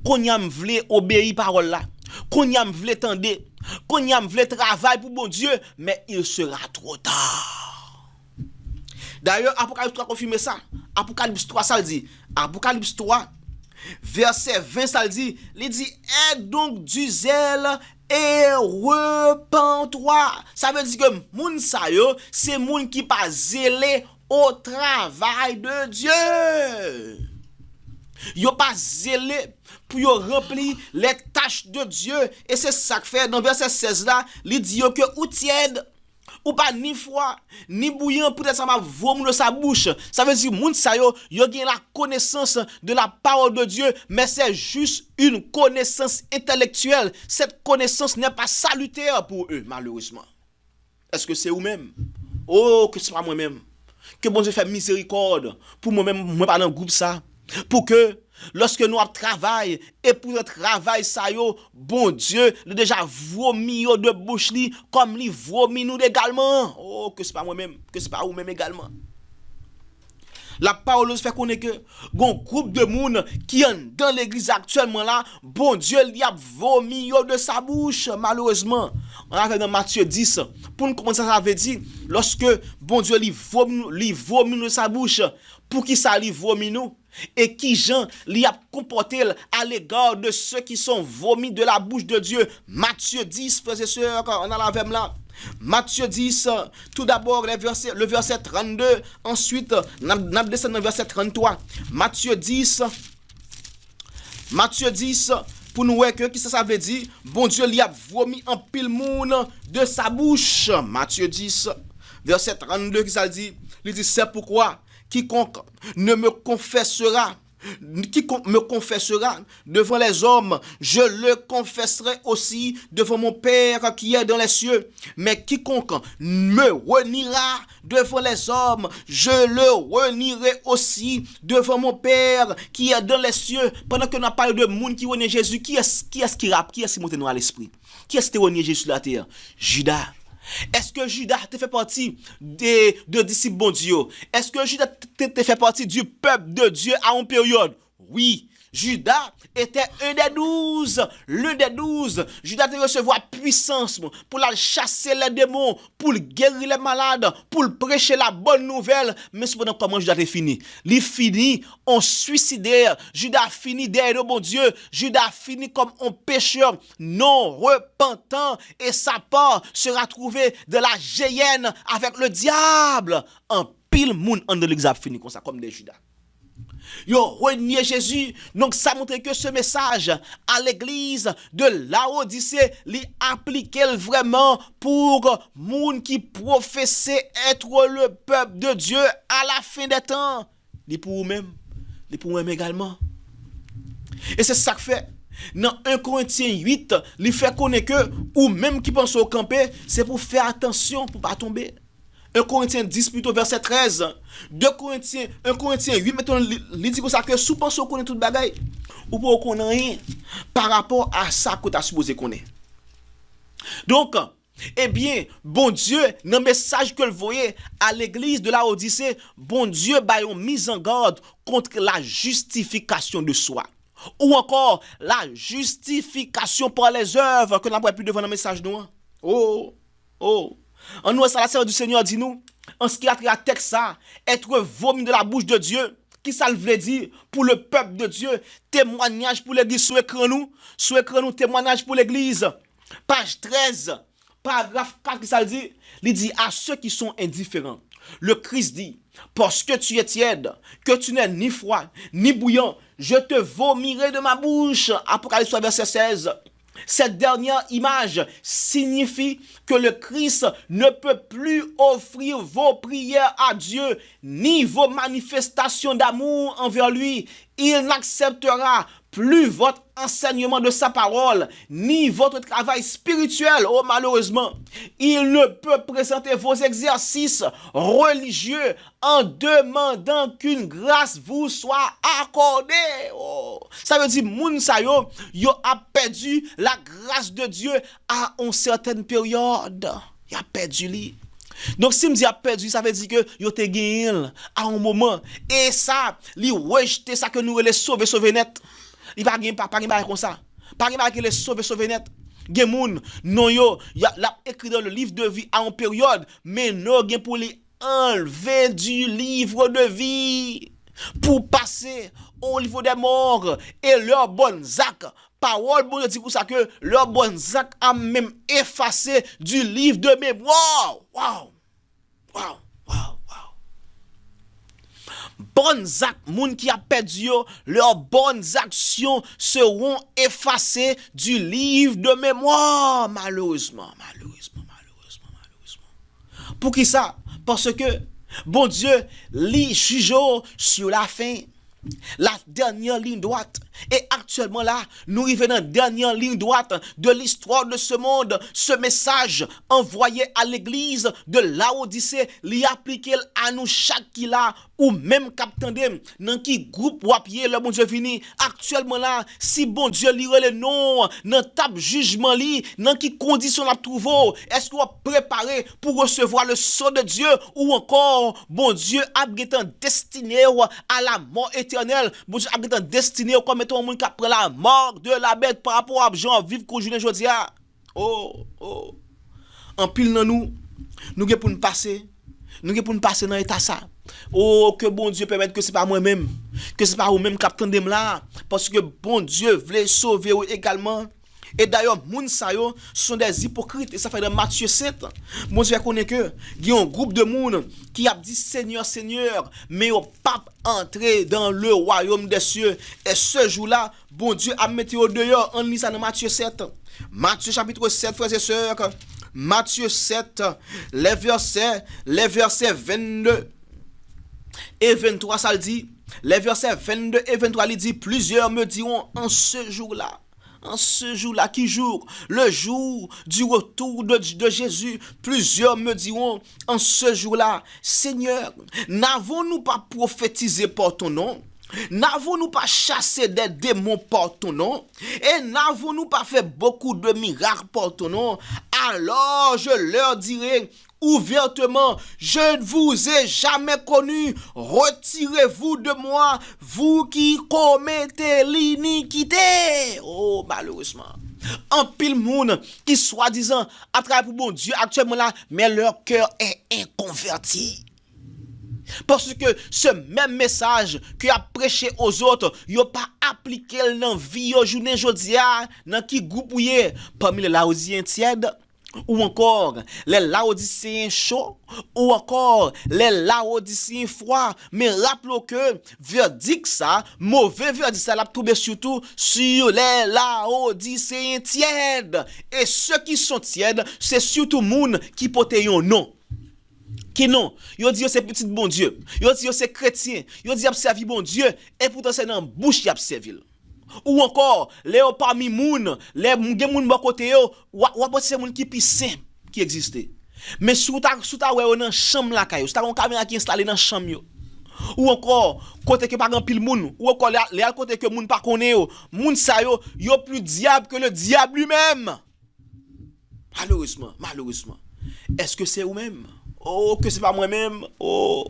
qu'on y a vle obéir parole là. Qu'on y a vle tendre, qu'on y a vle travail pour bon Dieu, mais il sera trop tard. D'ailleurs, Apocalypse 3 confirme ça. Apocalypse 3 ça le dit. Apocalypse 3 verset 20 ça le dit, il dit aie donc du zèle et repens-toi. Ça veut dire que moun sa yo, c'est moun qui pas zélé au travail de Dieu. Yo pas zélé pour yo remplir les tâches de Dieu. Et c'est ça que fait dans verset 16 là, il dit que ou tiède ou pas ni froid, ni bouillant, peut-être ça m'a vomi de sa bouche. Ça veut dire, moun sa yo gen la connaissance de la parole de Dieu, mais c'est juste une connaissance intellectuelle. Cette connaissance n'est pas salutaire pour eux, malheureusement. Est-ce que c'est vous-même? Oh, que c'est pas moi-même. Que bon Dieu fait miséricorde pour moi-même, moi pas dans le groupe ça. Pour que, lorsque nous travaillons, et pour le travail, ça yo, bon Dieu, il a déjà vomi de bouche li, comme li vomi nous également. Oh, que c'est pas moi-même, que c'est pas vous-même également. La parole nous fait connaître que, un groupe de monde qui est dans l'église actuellement là, bon Dieu, il a vomi de sa bouche, malheureusement. On a fait dans Matthieu 10, pour nous commencer ça veut dire, lorsque bon Dieu, il vomi de sa bouche, pour qui ça li vomi nous? Et qui Jean l'y a comporté à l'égard de ceux qui sont vomis de la bouche de Dieu. Matthieu 10, frères et sœurs, on a la même là. Matthieu 10, tout d'abord le verset 32, ensuite, on descend dans le verset 33. Matthieu 10, pour nous voir que qui ça veut dire, bon Dieu l'y a vomi en pile moun de sa bouche. Matthieu 10, verset 32, qui ça dit, il dit, c'est pourquoi quiconque me confessera devant les hommes, je le confesserai aussi devant mon Père qui est dans les cieux. Mais quiconque me reniera devant les hommes, je le renierai aussi devant mon Père qui est dans les cieux. Pendant que nous parlons de monde qui renie Jésus, qui est-ce qui monte nous à l'esprit? Qui est-ce qui renie Jésus sur la terre? Judas. Est-ce que Judas te fait partie de disciples bon Dieu? Est-ce que Judas te fait partie du peuple de Dieu à une période? Oui. Judas était l'un des 12. Judas te recevoir puissance pour la chasser les démons, pour guérir les malades, pour prêcher la bonne nouvelle. Mais cependant, comment Judas est fini? Il finit en suicidaire. Judas finit derrière le bon Dieu. Judas finit comme un pécheur non repentant. Et sa part sera trouvée de la géhenne avec le diable. En pile monde en de l'examen fini comme ça, comme des Judas. Yo renié Jésus. Donc ça montre que ce message à l'église de Laodicée li appliqué vraiment pour moun qui professait être le peuple de Dieu à la fin des temps. Li pour vous-même, li pour vous-même également. Et c'est ça que fait dans 1 Corinthiens 8, il fait connaître que ou même qui pense au camper, c'est pour faire attention pour pas tomber. 1 Corinthiens 10 plutôt verset 13. 1 Corinthiens 8 mettons il dit comme ça que sous pense connaît toute bagaille ou pour qu'on rien par rapport à ça que tu as supposé connaître. Donc eh bien, bon Dieu, dans le message que le voyait à l'église de Laodicée, bon Dieu ba yon mise en garde contre la justification de soi. Ou encore la justification par les œuvres que nous n'avons plus devant le message nous. Oh. En nous, ça la sœur du Seigneur dit nous, en ce qui a trait à texte ça, être vomi de la bouche de Dieu, qui ça le veut dire pour le peuple de Dieu, témoignage pour l'église sur écran nous, témoignage pour l'église. Page 13, paragraphe 4, qui ça le dit? Il dit à ceux qui sont indifférents. Le Christ dit, parce que tu es tiède, que tu n'es ni froid, ni bouillant, je te vomirai de ma bouche. Apocalypse verset 16. Cette dernière image signifie que le Christ ne peut plus offrir vos prières à Dieu, ni vos manifestations d'amour envers lui. Il n'acceptera plus votre enseignement de sa parole, ni votre travail spirituel. Oh, malheureusement, il ne peut présenter vos exercices religieux en demandant qu'une grâce vous soit accordée. Oh. Ça veut dire, moun sa yo a perdu la grâce de Dieu à une certaine période. Il a perdu lui. Donc si me dit a perdu, ça veut dire que yo te gagné à un moment et ça li rejeter ça que nous les sauver net. Il pas gagné pas comme ça. Pas gagné les sauver net. Gen moun non yo l'a écrit dans le livre de vie à une période mais non gen pour li enlever du livre de vie pour passer au livre des morts et leurs bonnes actes. Parole bon Dieu dit pour ça que leurs bonnes actes a même effacé du livre de mémoire. Wow. Bonnes actes, moun qui a perdu leurs bonnes actions seront effacées du livre de mémoire. Malheureusement. Pour qui ça? Parce que bon Dieu lit juge sur la fin. La dernière ligne droite. Et actuellement là, nous arrivons dans la dernière ligne droite de l'histoire de ce monde. Ce message envoyé à l'église de Laodicée, l'y appliqué à nous chaque qui là, ou même captandem, dans qui groupe ou appuyer le bon Dieu fini. Actuellement là, si bon Dieu lire le nom, dans table jugement li, dans qui condition la trouve, est-ce qu'on va préparer pour recevoir le sceau de Dieu, ou encore, bon Dieu a destiné à la mort éternelle, bon Dieu a destiné comme étant un monde qui après la mort de la bête par rapport à Jean vivre qu'on joue aujourd'hui. Oh. En pile dans nous pour nous passer dans l'état ça. Oh, que bon Dieu permette que c'est pas moi-même, que c'est pas vous-même qui attendez là, parce que bon Dieu voulait sauver également. Et d'ailleurs, moun sa yo sont des hypocrites. Et ça fait dans Matthieu 7. Bon Dieu connaît que il y a un groupe de monde qui a dit Seigneur, Seigneur, mais au pas entrer dans le royaume des cieux. Et ce jour-là, bon Dieu a mis au dehors. On lit ça dans Matthieu 7. Matthieu chapitre 7, frères et sœurs. Matthieu 7, les versets 22 et 23, ça le dit. Les versets 22 et 23, il dit, plusieurs me diront en ce jour-là. En ce jour-là, qui jour? Le jour du retour de Jésus. Plusieurs me diront en ce jour-là, Seigneur, n'avons-nous pas prophétisé par ton nom? N'avons-nous pas chassé des démons par ton nom? Et n'avons-nous pas fait beaucoup de miracles par ton nom? alors je leur dirai ouvertement, je ne vous ai jamais connu, retirez-vous de moi, vous qui commettez l'iniquité. Oh, malheureusement. En pile monde qui soi-disant à travers pour bon Dieu actuellement là, mais leur cœur est inconverti. Parce que ce même message que a prêché aux autres, yo pas appliqué dans vie yo journée jodia, dans qui groupe parmi les Laodiциens tièdes ou encore les Laodiciens chauds ou encore les Laodiciens froids. Mais rappelons que verdict ça, mauvais verdict ça l'a tombé surtout sur les Laodiciens tièdes. Et ceux qui sont tièdes, c'est surtout moun qui portent un nom. Qui non, yo dit c'est petit bon Dieu, yo dit c'est chrétien, yo dit a servi bon Dieu et pourtant c'est dans bouche y a servi. Ou encore les parmi moun, les moun bon côté yo, ou c'est moun qui plus simple qui existait. Mais sous ta ouais dans chambre la caillou, c'est une caméra qui installée dans chambre yo. Ou encore côté que pas grand pile moun, ou encore les côté que moun pas connaît yo, moun sa yo plus diable que le diable lui-même. Malheureusement. Est-ce que c'est ou même? Oh, que c'est pas moi-même. Oh.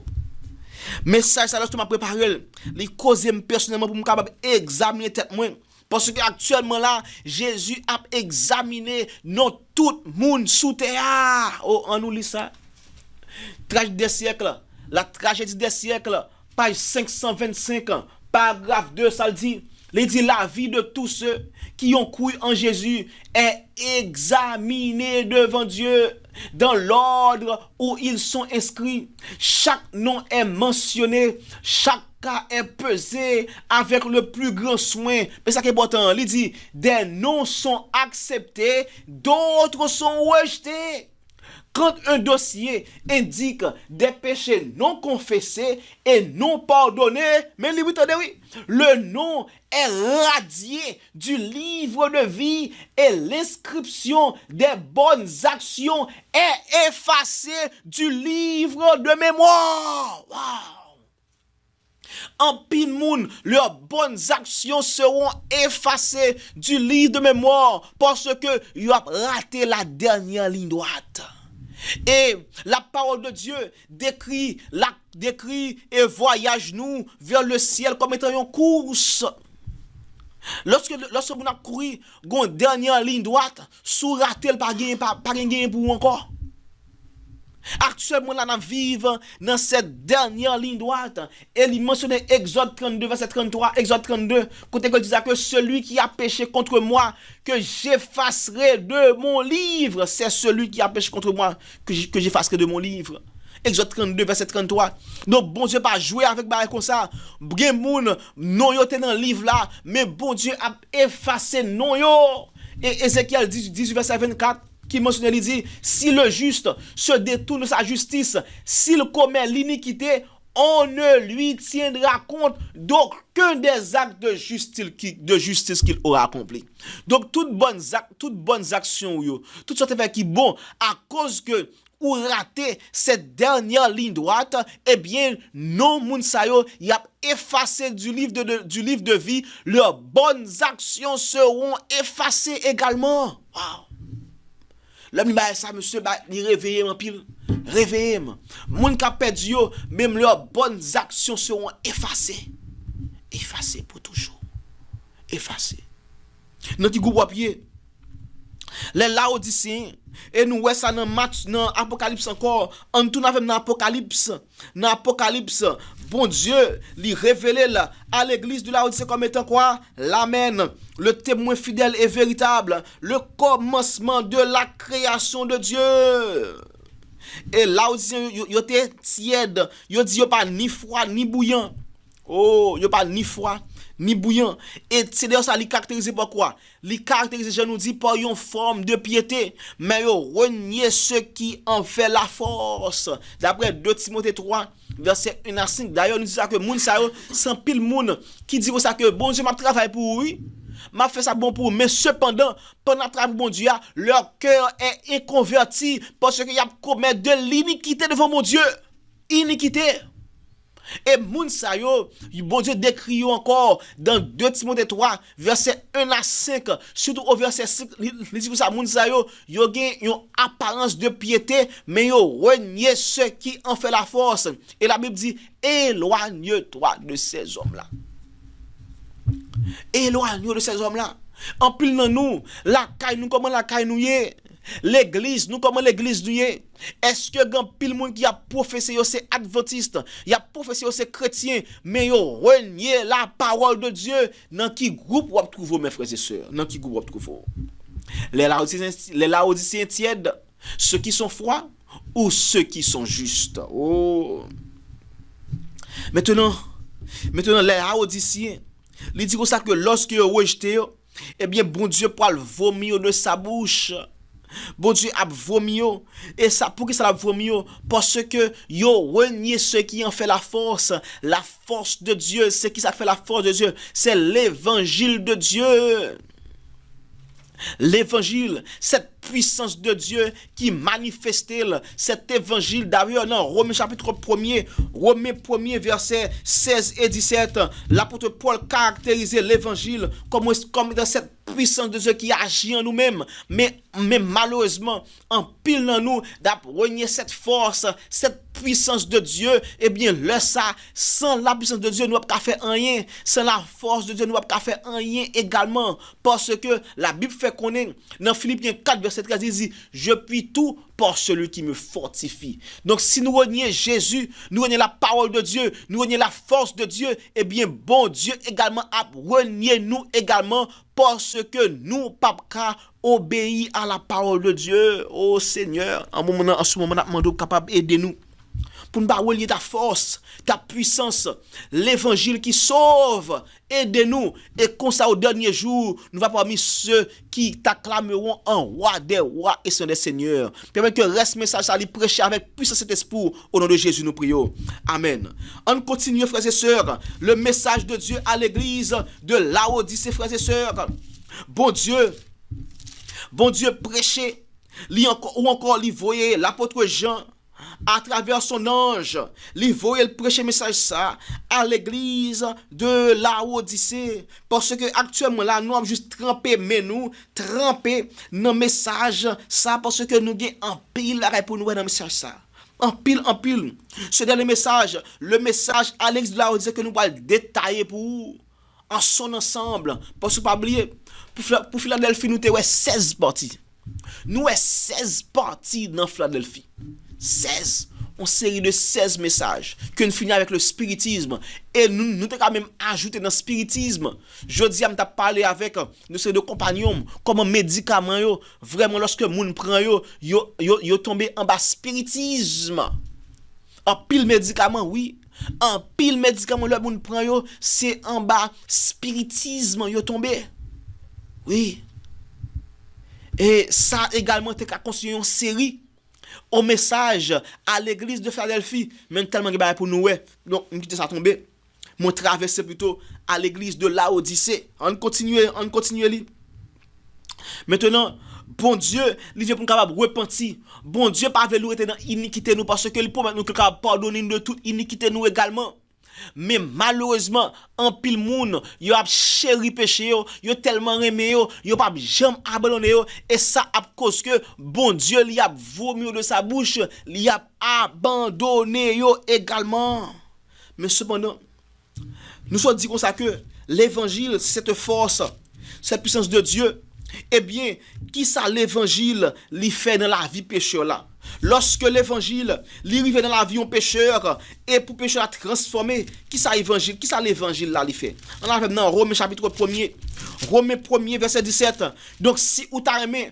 Message ça là je m'a préparé. Les causer personnellement pour me capable examiner tête moi parce que actuellement là Jésus a examiné non tout monde sous terre. Oh, on nous lit ça. Tragédie des siècles. La tragédie des siècles, page 525, paragraphe 2, ça le dit. Il dit la vie de tous ceux qui ont cru en Jésus est examinée devant Dieu dans l'ordre où ils sont inscrits. Chaque nom est mentionné, chaque cas est pesé avec le plus grand soin. Mais ça qui est important, il dit des noms sont acceptés, d'autres sont rejetés. Quand un dossier indique des péchés non confessés et non pardonnés, mais le nom est radié du livre de vie et l'inscription des bonnes actions est effacée du livre de mémoire. Wow. En pile moun, leurs bonnes actions seront effacées du livre de mémoire parce que ils ont raté la dernière ligne droite. Et la parole de Dieu décrit et voyage nous vers le ciel comme étant une course. Lorsque vous avez couru, une dernière ligne droite, sous raté, pas gagner pour encore. Actuellement, nous vivons dans cette dernière ligne droite. Et il mentionnait Exode 32, verset 33, Exode 32, côté que disait que celui qui a péché contre moi, que j'effacerai de mon livre. C'est celui qui a péché contre moi, que j'effacerai de mon livre. Exode 32, verset 33. Donc, bon Dieu pas jouer avec barre comme ça. Bien moun, non yo te dans le livre là, mais bon Dieu a effacé non yo. Et Ézéchiel 18, verset 24. Qui mentionne, il dit, si le juste se détourne de sa justice, s'il commet l'iniquité, on ne lui tiendra compte d'aucun des actes de justice qu'il aura accompli. Donc, toutes bonnes actions, toutes sortes de choses qui bon, à cause que ou raté cette dernière ligne droite, eh bien, non, moun sa yo, y a effacé du livre de vie, leurs bonnes actions seront effacées également. Wow. L'homme dit ça monsieur il réveille en pile réveille moun ka perdu yo même leurs bonnes actions seront effacées pour toujours effacées. Notre groupe papier les Laodiciens et nous ouais ça dans Apocalypse encore on tourne avec dans Apocalypse bon Dieu lui révélé là à l'église de Laodicée comme étant quoi l'amen, le témoin fidèle et véritable, le commencement de la création de Dieu. Et Laodicien yo était tiède, yo dit yo pas ni froid ni bouillant. Oh, yo pas ni froid ni bouillant. Et c'est d'ailleurs ça li caractérisé par quoi? Li caractérisé, je nous dis, par une forme de piété, mais yo renier ceux qui en fait la force. D'après 2 Timothée 3 verset 1 à 5. D'ailleurs nous dit ça que moun sa yo sans pile moun qui dit ça que bon Dieu m'a travaillé pour lui. M'a fait ça bon pour mais cependant pendant travail pour bon Dieu leur cœur est inconverti parce qu'il y a commis de l'iniquité devant mon Dieu. Iniquité. Et moun sa yo, bon Dieu décrit yo encore dans 2 Timothée 3, verset 1 à 5, surtout au verset 5, il dit que ça, moun sa yo, yo gen une apparence de piété, mais yo renié ceux qui en fait la force. Et la Bible dit, éloigne-toi de ces hommes-là. Éloigne-toi de ces hommes-là. En pile dans nous, la caille nous, comment la caille nous yé? L'église, nous comment l'église nous est? Est-ce que grand pile monde qui a professé c'est adventiste, il a professé c'est chrétien, mais yo renié la parole de Dieu, dans qui groupe vous trouvez mes frères et sœurs? Dans qui groupe vous trouvez? Les Laodiciens tièdes, ceux qui sont froids ou ceux qui sont justes? Oh. Maintenant les Laodiciens, il dit comme ça que lorsque vous rejetez, eh bien bon Dieu pourra vomir de sa bouche. Bon Dieu a vomi yo. Et ça, pour que ça a vomi yo? Parce que yo renié ceux qui en fait la force. La force de Dieu, c'est qui ça fait la force de Dieu? C'est l'évangile de Dieu. L'évangile, cette puissance de Dieu qui manifestait cet évangile. D'ailleurs, dans Romains chapitre 1er, Romains 1er, verset 16 et 17, l'apôtre Paul caractérisait l'évangile comme dans cette puissance de Dieu qui agit en nous-mêmes. Mais malheureusement, en pile dans nous, d'après cette force, cette puissance de Dieu, eh bien, sans la puissance de Dieu, nous n'avons pas fait rien. Sans la force de Dieu, nous n'avons pas fait rien également. Parce que la Bible fait connaître, dans Philippiens 4, verset 13, il dit, je puis tout par celui qui me fortifie. Donc, si nous renions Jésus, nous renions la parole de Dieu, nous renions la force de Dieu, eh bien, bon Dieu également a renié nous également parce que nous, pas obéir à la parole de Dieu. Oh Seigneur, en ce moment, nous sommes capables d'aider nous. Pour nous relier ta force, ta puissance, l'évangile qui sauve, aidez-nous. Et comme ça, au dernier jour, nous va parmi ceux qui t'acclameront en roi des rois et Seigneur des seigneurs. Permet que reste message à lui prêcher avec puissance et espoir. Au nom de Jésus, nous prions. Amen. On continue, frères et sœurs, le message de Dieu à l'église de Laodicée, frères et sœurs. Bon Dieu, prêchez, ou encore, lui voyez l'apôtre Jean, à travers son ange, il voyait le prêcher message ça à l'église de Laodicée. Parce que actuellement là, nous avons juste trempé dans le message ça, parce que nous avons un pile pour nous dans le message ça. En pile. Ce dernier message, le message à l'église de Laodicée que nous allons détailler pour vous, en son ensemble. Parce que pas oublier, pour Philadelphie, nous avons 16 parties. Nous avons 16 parties dans Philadelphie. 16, une série de 16 messages que nous finissons avec le spiritisme et nous avons quand même ajouté dans le spiritisme. Je dis à me parler avec nos séries de compagnons comme médicaments yo, vraiment lorsque moun prend yo tombé en bas spiritisme. En pile médicament oui, en pile médicament le moun prend yo, c'est en bas spiritisme yo tombé. Oui. Et ça également t'es qu'à construire une série au message à l'église de Philadelphie, même tellement de choses pour nous. Donc, nous quittons ça tomber. Mon traverser plutôt à l'église de Laodicée. On continue. Maintenant, bon Dieu, il vient pour nous capable repentir. Bon Dieu, pas veut nous être dans iniquité nous parce que il promet nous capable pardonner de toute iniquité nous également. Mais malheureusement, en pile moun, yo a chéri péché yo tellement aimé yo pas jamais abandonné et ça à cause que bon Dieu li a vomi de sa bouche, li a abandonné yo également. Mais cependant, nous sommes dit comme ça que l'évangile, cette force, cette puissance de Dieu, eh bien, qui ça l'évangile li fait dans la vie pécheur là? Lorsque l'évangile li arrive dans la vie un pécheur et pour pécheur à transformer, qui ça l'évangile là li fait? On a dans Romains chapitre 1er, Romains 1er verset 17. Donc si ou t'a aimé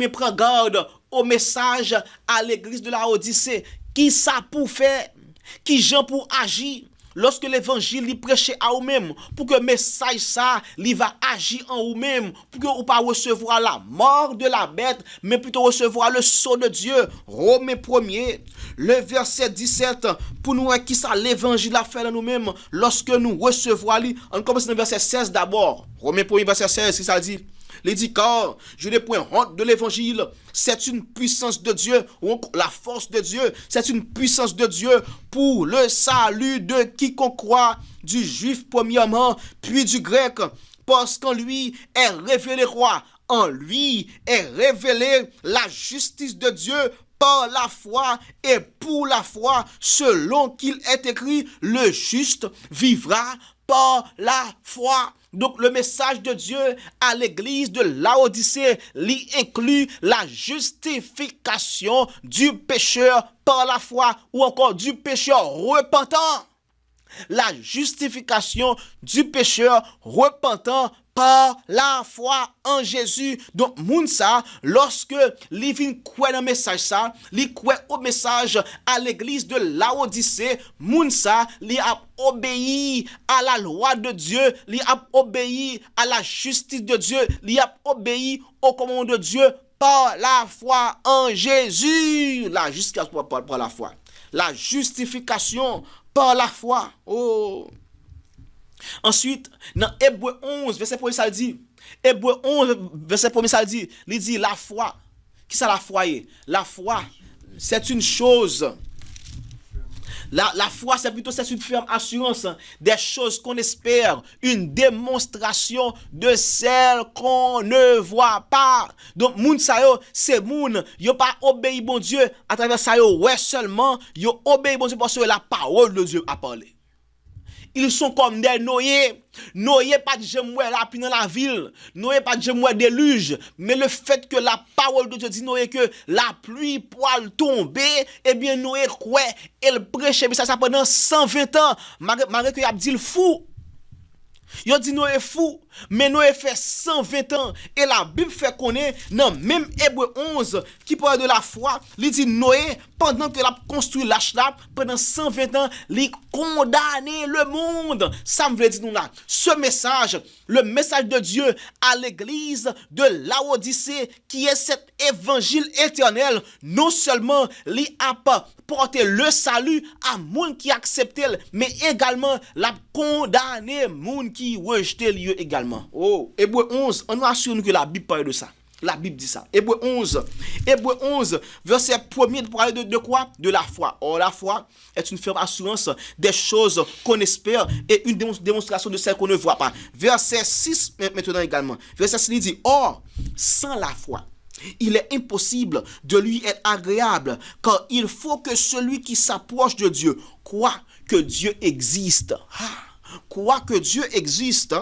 prendre garde au message à l'église de Laodicée, qui ça pour faire? Qui gens pour agir? Lorsque l'évangile li prêche à vous-même, pour que le message ça, li va agir en vous-même, pour que vous pas recevoir la mort de la bête, mais plutôt recevoir le sceau de Dieu. Romains 1er, le verset 17, pour nous qui ça l'évangile a fait dans nous-mêmes, lorsque nous recevons lui, on commence dans le verset 16 d'abord. Romains 1er, verset 16, qui ça dit? Il dit, car je n'ai point honte de l'évangile. C'est une puissance de Dieu, ou la force de Dieu. C'est une puissance de Dieu pour le salut de quiconque croit, du juif premièrement, puis du grec. Parce qu'en lui est révélé roi. En lui est révélée la justice de Dieu par la foi et pour la foi, selon qu'il est écrit, le juste vivra par la foi. Donc le message de Dieu à l'église de Laodicée lui inclut la justification du pécheur par la foi ou encore du pécheur repentant. La justification du pécheur repentant par la foi en Jésus. Donc, Mounsa, lorsque li vin kwe dans message ça, li kwe au message à l'église de Laodicée, Mounsa, li a obéi à la loi de Dieu, li a obéi à la justice de Dieu, li a obéi au commandement de Dieu par la foi en Jésus. La justification par la foi. La justification par la foi. Oh. Ensuite, dans Hébreu 11, verset 1, ça dit, Hébreu 11, verset 1, ça dit, il dit la foi. Qui ça la foi? La foi, c'est une chose. La foi, c'est plutôt c'est une ferme assurance des choses qu'on espère, une démonstration de celles qu'on ne voit pas. Donc, moun sa yo, c'est moun, yo pas obéi bon Dieu à travers ça yo, ouais seulement, yo obéi bon Dieu parce que la parole de Dieu a parlé. Ils sont comme des Noé. Noé pas de gemoué la pluie dans la ville. Noé pas de gemoué déluge. Mais le fait que la parole de Dieu dit Noé que la pluie poil tomber, eh bien Noé croit, elle prêchait ça pendant 120 ans. Malgré que y a dit le fou. Yo dit Noé fou, mais Noé fait 120 ans. Et la Bible fait connaître, dans même Hébreu 11, qui parle de la foi, il dit Noé, pendant que a construit l'arche là, pendant 120 ans, il condamné le monde. Ça me veut dire nous là, ce message, le message de Dieu à l'église de Laodicée, qui est cet évangile éternel, non seulement il a porté le salut à monde qui accepte, mais également la condamné monde qui rejette lieu également. Oh, Hébreu 11, on nous assure que la Bible parle de ça. La Bible dit ça. Hébreu 11, verset 1er, parler de quoi? De la foi. Or, la foi est une ferme assurance des choses qu'on espère et une démonstration de celles qu'on ne voit pas. Verset 6 maintenant également. Verset 6 dit, or, sans la foi, il est impossible de lui être agréable, car il faut que celui qui s'approche de Dieu croit que Dieu existe. Croit que Dieu existe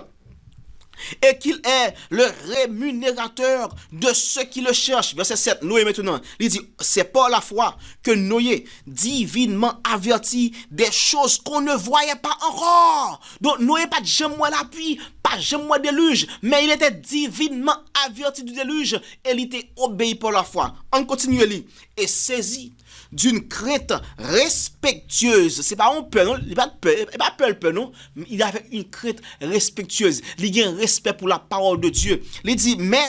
et qu'il est le rémunérateur de ceux qui le cherchent. Verset 7, Noé maintenant, il dit, c'est par la foi que Noé, divinement averti des choses qu'on ne voyait pas encore. Donc Noé pas jamais la pluie, pas jamais déluge, mais il était divinement averti du déluge et il était obéi par la foi. On continue à lire. Et saisi d'une crainte respectueuse. C'est pas un peur, non? Il pas peur, non? Il avait une crainte respectueuse. Il a un respect pour la parole de Dieu. Il dit, mais,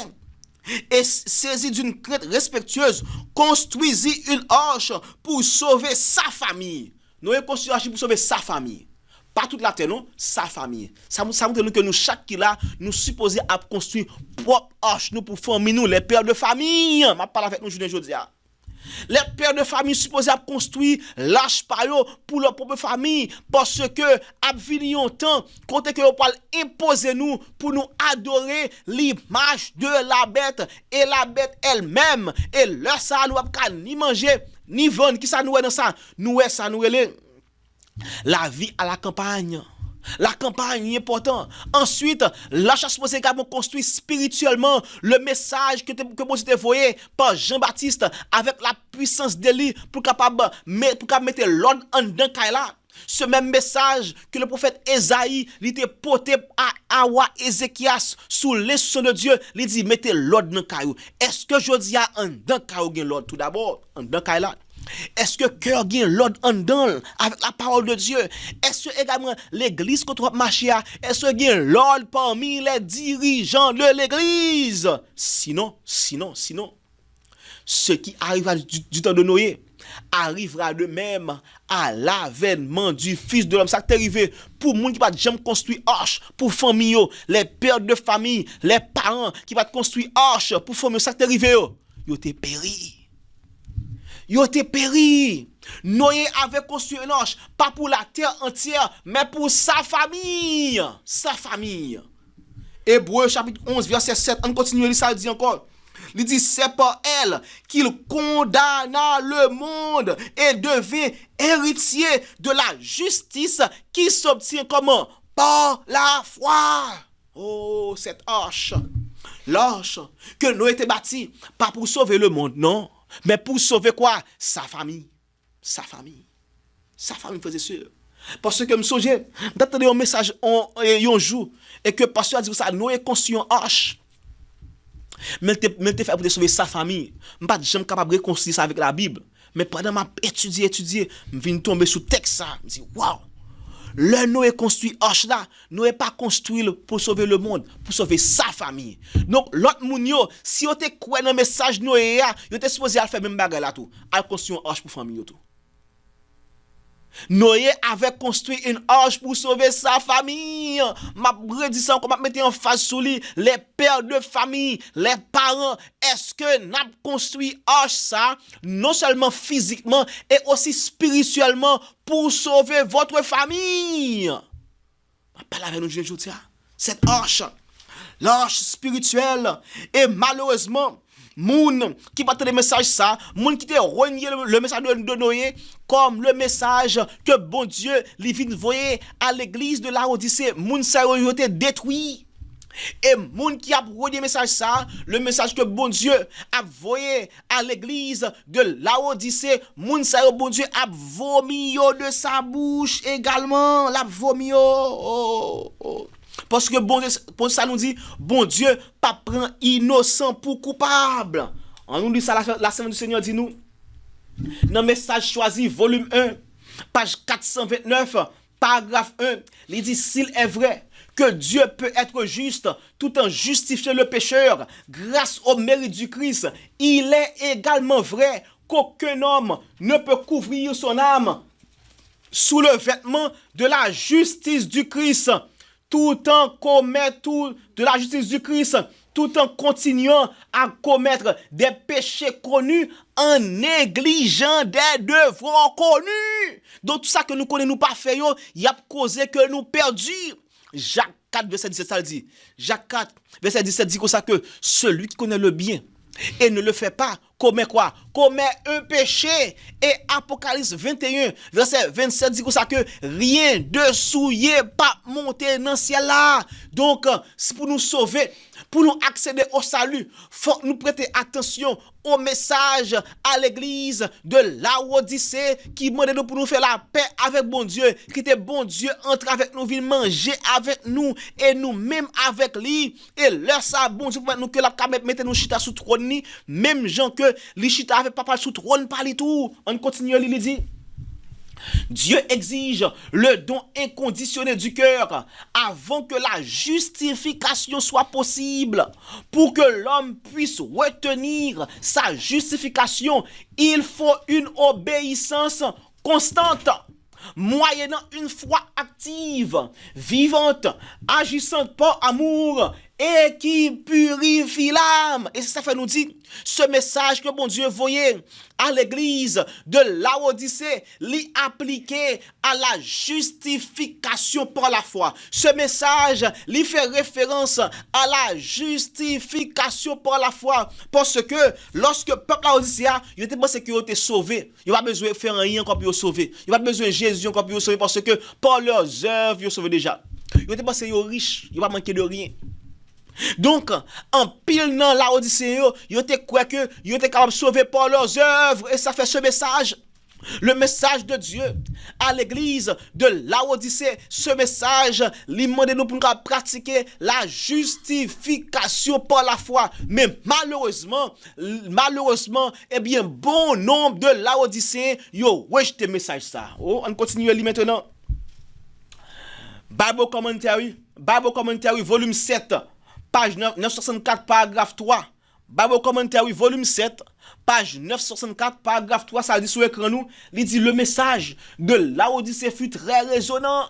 et saisi d'une crainte respectueuse, construisit une arche pour sauver sa famille. Noé construit une arche pour sauver sa famille. Pas toute la terre, non? Sa famille. Ça montre nous que nous, chaque qui là, nous supposons à construire propre arche, nous, pour famille, nous, les pères de famille. Je parle avec nous aujourd'hui. Les pères de famille supposés à construire l'arche pour leur propre famille parce que à venir un temps côté que on parle imposer nous pour nous adorer l'image de la bête et la bête elle-même et là ça nous pas ni manger ni vendre qui ça nous est dans ça nous est ça nous est la vie à la campagne. La campagne est importante. Ensuite, la chasse supposée également construit spirituellement le message que vous avez envoyé par Jean-Baptiste avec la puissance de lui pour mettre l'ordre en dedans là. Ce même message que le prophète Esaïe il était porté à Awa Ézéchias sous l'instruction de Dieu, il dit mettez l'ordre dans caillou. Est-ce que je dis en dedans caillou gagne l'ordre tout d'abord en dedans caillou là? Est-ce que cœur gagne l'ordre en dedans avec la parole de Dieu? Est-ce que également l'église contre Machia, est-ce que gagne l'ordre parmi les dirigeants de l'église? Sinon, ce qui arrive du temps de Noé, arrivera de même à l'avènement du Fils de l'homme. Ça t'est arrivé pour moun qui va jamais construire arche pour famille, les pères de famille, les parents qui va construire arche pour famille, ça t'est arrivé yo t'es péri. Yo t'es péri. Noé avait construit une arche, pas pour la terre entière, mais pour sa famille. Sa famille. Hébreux chapitre 11, verset 7, on continue, ça dit encore. Il dit, c'est par elle qu'il condamna le monde et devint héritier de la justice qui s'obtient comment? Par la foi. Oh, cette arche. L'arche que Noé était bâti, pas pour sauver le monde, non. Mais pour sauver quoi? Sa famille. Sa famille. Sa famille, frères et sœurs. Parce que je me souviens, d'attendre un message un jour, et que le pasteur a dit ça, Noé construit une arche. Mais il fait pour sauver sa famille. Je ne suis pas capable de reconstruire ça avec la Bible. Mais pendant que je étudié, je viens tomber sur le texte. Je me dis, waouh! Le Noé construit arche là, Noé pas construit pour sauver le monde, pour sauver sa famille. Donc l'autre moun yo, si vous te croit dans le message Noé, vous êtes supposé à faire même bagarre là tout, à construire une arche pour famille tout. Noé avait construit une arche pour sauver sa famille. Ma redisant qu'on va mettre en face sur lui, les pères de famille, les parents. Est-ce que n'a construit arche ça, non seulement physiquement et aussi spirituellement pour sauver votre famille? Je parle avec nous aujourd'hui. Cette arche, l'arche spirituelle, et malheureusement, moun qui partait le message ça, moun qui te renié le message de Noé comme le message que bon Dieu lui vient voyer à l'église de Laodicée, moun ça yo été détruit. Et moun qui a renié le message ça, le message que bon Dieu a voyé à l'église de Laodicée, moun ça yo bon Dieu a vomi yo de sa bouche également, la vomi yo. Oh. Parce que bon Dieu, ça nous dit, bon Dieu, pas prend innocent pour coupable. On nous dit ça, la semaine du Seigneur dit nous. Dans le message choisi, volume 1, page 429, paragraphe 1, il dit, s'il est vrai que Dieu peut être juste tout en justifiant le pécheur grâce au mérite du Christ, il est également vrai qu'aucun homme ne peut couvrir son âme sous le vêtement de la justice du Christ, tout en commettant de la justice du Christ, tout en continuant à commettre des péchés connus en négligeant des devoirs connus. Donc tout ça que nous connaissons pas fait, il y a causé que nous perdus. Jacques 4, verset 17, ça le dit. Jacques 4, verset 17 dit comme ça que celui qui connaît le bien et ne le fait pas, commet quoi? Commet un péché. Et Apocalypse 21, verset 27 dit comme ça que rien de souillé pas monter dans le ciel là. Donc, c'est pour nous sauver, pour nous accéder au salut, faut nous prêter attention au message à l'église de Laodicée qui demande pour nous faire la paix avec bon Dieu, qui était bon Dieu entre avec nous, vient manger avec nous et nous-mêmes avec lui. Et là, ça, bon Dieu, pour nous que la caméra mette nous chita sous trône, même gens que les chita avec papa sous trône, par les tout. On continue, il dit. Dieu exige le don inconditionnel du cœur avant que la justification soit possible. Pour que l'homme puisse retenir sa justification, il faut une obéissance constante, moyennant une foi active, vivante, agissante par amour et qui purifie l'âme. Et ça fait nous dire, ce message que bon Dieu voyait à l'église de Laodicée, l'y appliquer à la justification par la foi. Ce message, l'y fait référence à la justification par la foi. Parce que lorsque le peuple Laodicée, il était pensé qu'il était sauvé. Il n'y a pas besoin de faire rien encore pour le sauver. Il n'y a pas besoin de Jésus encore pour le sauver parce que par leurs œuvres, ils sont sauvés déjà. Il était pensé qu'ils sont riches. Il n'y a pas manqué de rien. Donc, en pile dans Laodicée, ils étaient quoi que ils étaient capables de sauver par leurs œuvres. Et ça fait ce message. Le message de Dieu à l'église de Laodicée, ce message, il demande nous pour nous pratiquer la justification par la foi. Mais malheureusement, eh bien, bon nombre de Laodicéens, yo, rejeté message ça. Oh, on continue à lire maintenant. Bible Commentary, volume 7. Page 964, paragraphe 3. Bible Commentary, volume 7, page 964, paragraphe 3, ça dit sur l'écran nous, il dit le message de Laodicée fut très résonnant.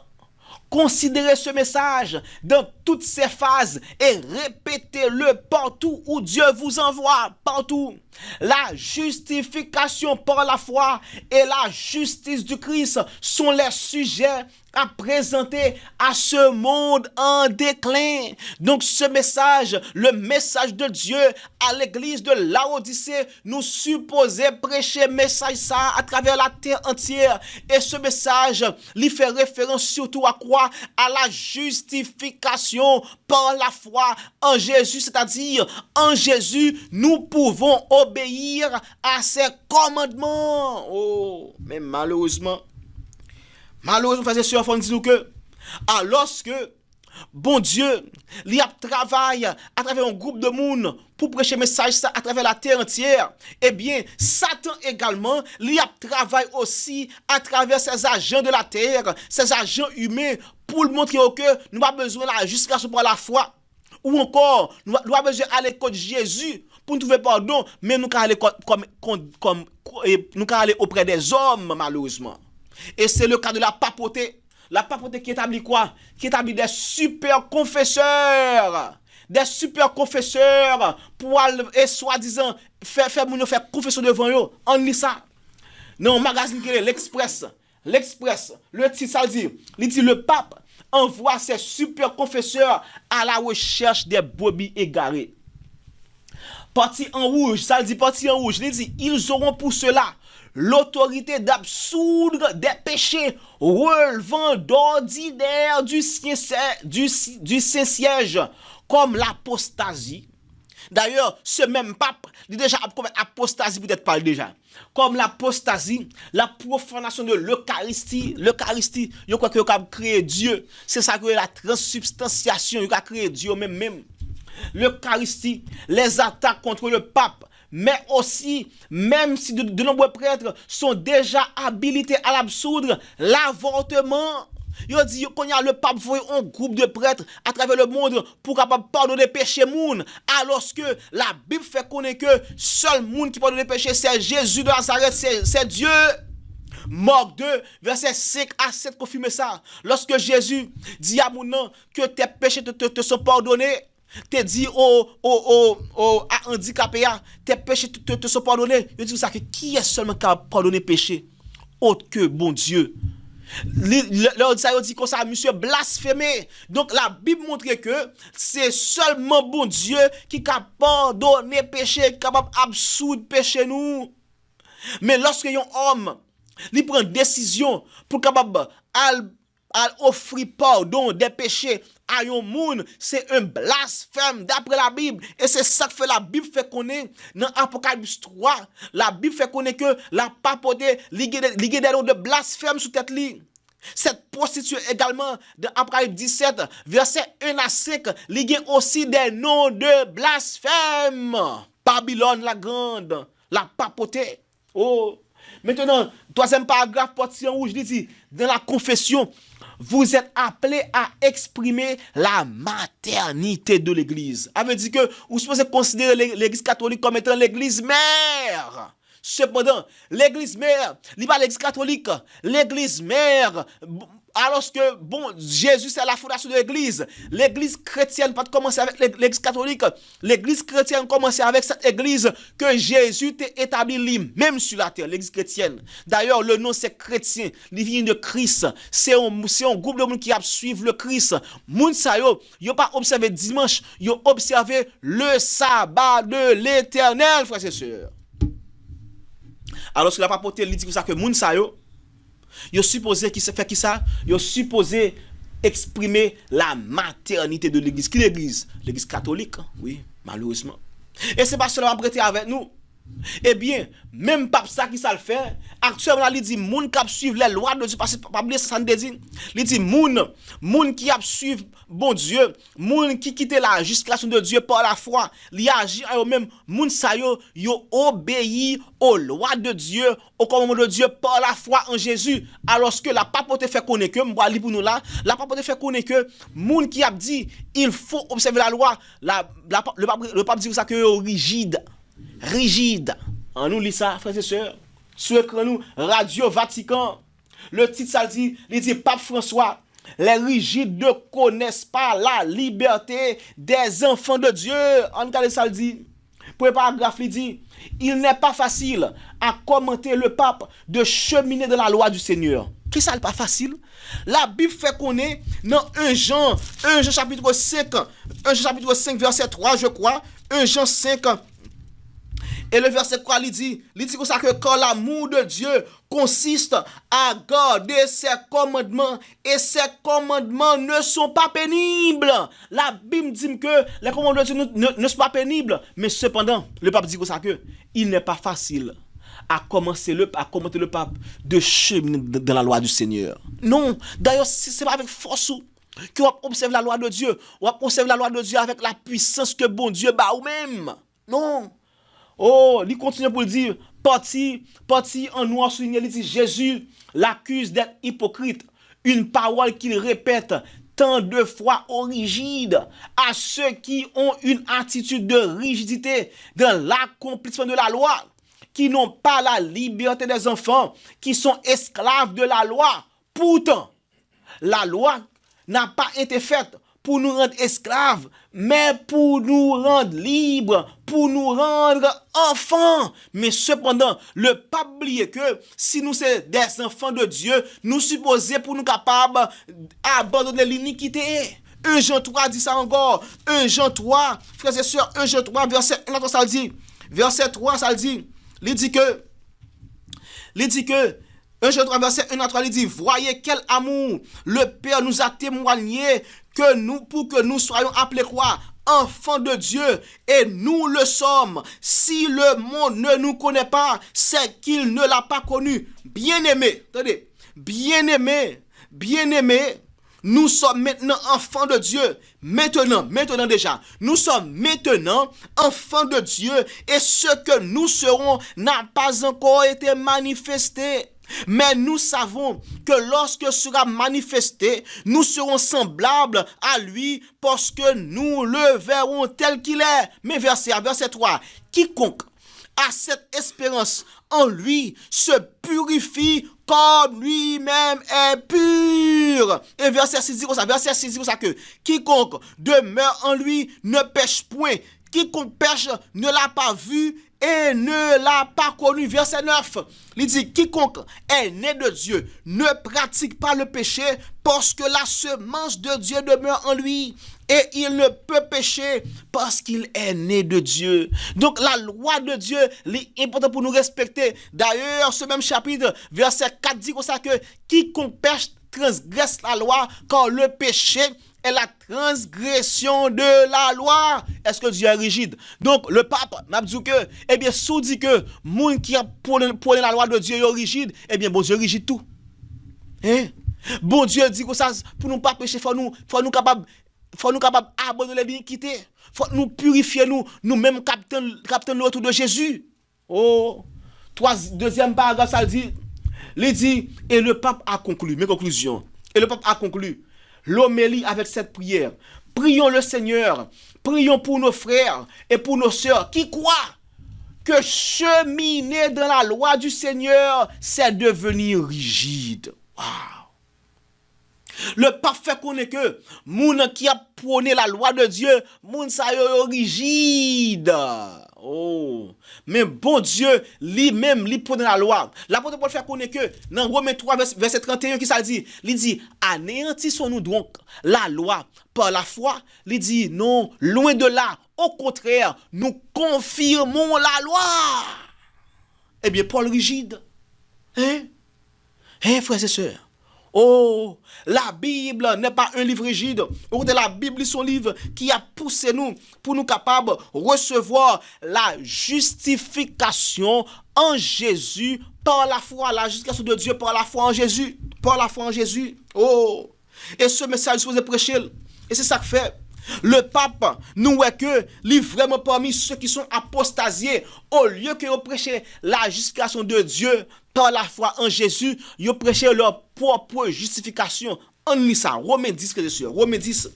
Considérez ce message dans toutes ses phases et répétez-le partout où Dieu vous envoie, partout. La justification par la foi et la justice du Christ sont les sujets à présenter à ce monde en déclin. Donc ce message, le message de Dieu à l'église de Laodicée, nous supposait prêcher message ça à travers la terre entière. Et ce message, lui fait référence surtout à quoi? À la justification par la foi en Jésus, c'est-à-dire en Jésus, nous pouvons obéir à ses commandements. Oh, mais malheureusement, frères et sœurs, il faut dire que, alors que, bon Dieu, il a travaillé à travers un groupe de monde pour prêcher le message ça à travers la terre entière, eh bien, Satan également, il a travaillé aussi à travers ses agents de la terre, ses agents humains, pour montrer que nous n'avons pas besoin de la justification par la foi, ou encore, nous avons besoin d'aller contre Jésus pour nous trouver pardon, mais nous allons aller auprès des hommes, malheureusement. Et c'est le cas de la papauté. La papauté qui établit quoi? Qui établit des super confesseurs. Des super confesseurs pour aller, soi-disant, faire confession devant eux. On lit ça. Dans un magazine qui est l'Express. L'Express, le titre, ça dit, le pape envoie ses super confesseurs à la recherche des brebis égarées. Parti en rouge, ça dit parti en rouge. Il dit, ils auront pour cela l'autorité d'absoudre des péchés relevant d'ordinaire du Saint-Siège, comme l'apostasie. D'ailleurs, ce même pape, il déjà apostasie peut-être pas déjà. Comme l'apostasie, la profanation de l'Eucharistie, il croit que vous avez créé Dieu. C'est ça que la transsubstantiation, il a créé Dieu même. L'Eucharistie, les attaques contre le pape, mais aussi, même si de nombreux prêtres sont déjà habilités à l'absoudre, l'avortement. Il dit qu'on y a le pape voit un groupe de prêtres à travers le monde pour capable pardonner péché moun, alors que la Bible fait connaître que seul monde qui pardonne les péchés c'est Jésus de Nazareth, c'est Dieu. Marc 2, verset 5 à 7 confirme ça. Lorsque Jésus dit à mon nom que tes péchés te sont pardonnés, te dit à handicapé, tes péchés te sont pardonnés. Il dit ça que qui est seulement qui a pardonné péché autre que bon Dieu. Leur dit que ça monsieur blasphémé. Donc la Bible montre que c'est seulement bon Dieu qui a pardonné péché, qui est capable d'absoudre péché nous. Mais lorsque un homme il prend décision pour capable offrir pardon des péchés à un monde, c'est un blasphème d'après la Bible. Et c'est ça que fait la Bible fait connaître dans Apocalypse 3. La Bible fait connaître que la papauté ligue des noms de blasphème sous tête li. Cette prostituée également dans Apocalypse 17, verset 1 à 5, ligue aussi des noms de blasphème. Babylone la grande, la papauté. Oh. Maintenant, troisième paragraphe, partie en rouge, dit, dans la confession, vous êtes appelés à exprimer la maternité de l'Église. Ça veut dire que vous supposez considérer l'Église catholique comme étant l'Église mère. Cependant, l'Église mère, il pas l'Église catholique, l'Église mère. Alors que, bon, Jésus, c'est la fondation de l'Église. L'Église chrétienne, pas de commencer avec l'Église catholique. L'Église chrétienne commence avec cette Église que Jésus t'a établi lui-même sur la terre, l'Église chrétienne. D'ailleurs, le nom c'est chrétien, il vient de Christ. C'est un groupe de monde qui a suivre le Christ. Moun sa yo pas observé dimanche, yo observé le sabbat de l'Éternel, frères et sœurs. Alors que la papauté dit ça que moun sa yo supposé qui fait qui ça? Yo supposé exprimer la maternité de l'Église. Qui l'Église? L'Église catholique, oui, malheureusement. Et c'est pas seulement prêté avec nous. Eh bien, même pape ça qui ça le fait, actuellement il dit moun qui suivre les lois de Dieu parce que pas oublier ça dit, il dit moun qui a suivre bon Dieu, moun qui quitte la justification de Dieu par la foi, li agit à eux même moun ça yo obéi aux lois de Dieu, au commandement de Dieu par la foi en Jésus, alors que la pape te fait connaître que m'ba li pour nous là, la pape te fait connaître que moun qui a dit il faut observer la loi, le pape dit ça que rigide. On nous lit ça, frères et sœurs. Sur l'écran nous, Radio Vatican. Le titre, ça dit, il dit Pape François, les rigides ne connaissent pas la liberté des enfants de Dieu. On regarde ça, il dit. Pour le paragraphe, il dit, il n'est pas facile à commenter le pape de cheminer de la loi du Seigneur. Qui ça n'est pas facile? La Bible fait qu'on est dans 1 Jean chapitre 5, 1 Jean chapitre 5, verset 3, je crois, 1 Jean 5, et le verset 3, il dit comme ça que quand l'amour de Dieu consiste à garder ses commandements, et ses commandements ne sont pas pénibles. La Bible dit que les commandements de Dieu ne sont pas pénibles, mais cependant, le pape dit comme ça que il n'est pas facile à commenter le pape de cheminer dans la loi du Seigneur. Non, d'ailleurs, c'est pas avec force que on observe la loi de Dieu, on observe la loi de Dieu avec la puissance que bon Dieu bat ou même. Non. Oh, il continue pour le dire, parti en noir souligné, il dit Jésus l'accuse d'être hypocrite, une parole qu'il répète tant de fois au rigide à ceux qui ont une attitude de rigidité dans l'accomplissement de la loi, qui n'ont pas la liberté des enfants, qui sont esclaves de la loi. Pourtant, la loi n'a pas été faite pour nous rendre esclaves, mais pour nous rendre libres, pour nous rendre enfants. Mais cependant, le pas oublier que si nous sommes des enfants de Dieu, nous supposons pour nous capables d'abandonner l'iniquité. 1 Jean 3 dit ça encore. 1 Jean 3, frères et sœurs, 1 Jean 3, verset 1, ça dit. Verset 3, ça dit. Il dit que 1 Jean 3, verset 1 à 3, il dit, voyez quel amour le Père nous a témoigné pour que nous soyons appelés quoi? Enfants de Dieu, et nous le sommes. Si le monde ne nous connaît pas, c'est qu'il ne l'a pas connu. Bien-aimés, attendez, bien-aimés, nous sommes maintenant enfants de Dieu. Maintenant déjà, nous sommes maintenant enfants de Dieu, et ce que nous serons n'a pas encore été manifesté. Mais nous savons que lorsque sera manifesté, nous serons semblables à lui parce que nous le verrons tel qu'il est. Mais verset 3, quiconque a cette espérance en lui se purifie comme lui-même est pur. Et verset 6 dit comme ça, que quiconque demeure en lui ne pêche point. Quiconque pêche ne l'a pas vu et ne l'a pas connu. Verset 9, il dit, quiconque est né de Dieu ne pratique pas le péché parce que la semence de Dieu demeure en lui. Et il ne peut pécher parce qu'il est né de Dieu. Donc la loi de Dieu est importante pour nous respecter. D'ailleurs, ce même chapitre, verset 4 dit comme ça que quiconque pêche transgresse la loi, car le péché est la transgression de la loi. Est-ce que Dieu est rigide? Donc le pape m'a dit que, eh bien, sous dit que moun qui a prôné la loi de Dieu est rigide, eh bien, bon Dieu rigide tout. Hein? Bon Dieu dit que ça, pour nous pas pécher, faut nous capable abandonner l'iniquité. Faut nous purifier nous-mêmes capter le retour de Jésus. Oh, deuxième paragraphe, ça dit, et le pape a conclu, mes conclusions. Et le pape a conclu l'homélie avec cette prière. Prions le Seigneur, prions pour nos frères et pour nos sœurs qui croient que cheminer dans la loi du Seigneur, c'est devenir rigide. Waouh! Le pape fait connaître que moun qui a prôné la loi de Dieu, moun sa yo rigide. Oh, mais bon Dieu lui-même lui prône la loi. L'apôtre Paul fait connaître que dans Romains 3 verset 31 qui ça dit, il dit anéantissons-nous donc la loi par la foi. Il dit non, loin de là, au contraire, nous confirmons la loi. Eh bien Paul rigide. Hein, frères et sœurs, Oh, la Bible n'est pas un livre rigide. La Bible est son livre qui a poussé nous pour nous capables de recevoir la justification en Jésus par la foi, la justification de Dieu par la foi en Jésus. Par la foi en Jésus. Oh, et ce message, je vous ai prêché. Et c'est ça que fait. Le pape nous voit que il vraiment parmi ceux qui sont apostasiés, au lieu que vous prêchez la justification de Dieu par la foi en Jésus, vous prêchez leur propre justification. En lit ça, Romains 10, frères et sœurs, Romains 10.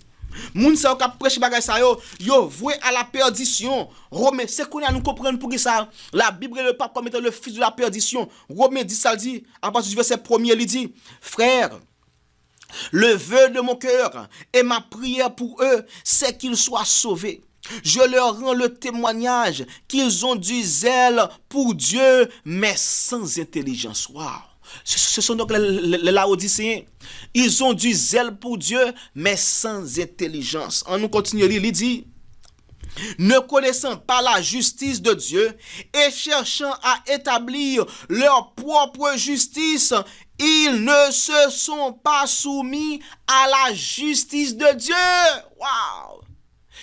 Moun sa qui prêche bagay ça yo voué à la perdition. Romains, c'est qu'on a nous comprendre pour ça. La Bible et le pape comme étant le fils de la perdition. Romains 10 ça dit à partir du verset 1er, il dit frère, le vœu de mon cœur et ma prière pour eux, c'est qu'ils soient sauvés. Je leur rends le témoignage qu'ils ont du zèle pour Dieu, mais sans intelligence. Wow. Ce sont donc les Laodicéens. Ils ont du zèle pour Dieu, mais sans intelligence. On nous continue, il dit, ne connaissant pas la justice de Dieu et cherchant à établir leur propre justice, ils ne se sont pas soumis à la justice de Dieu. Waouh!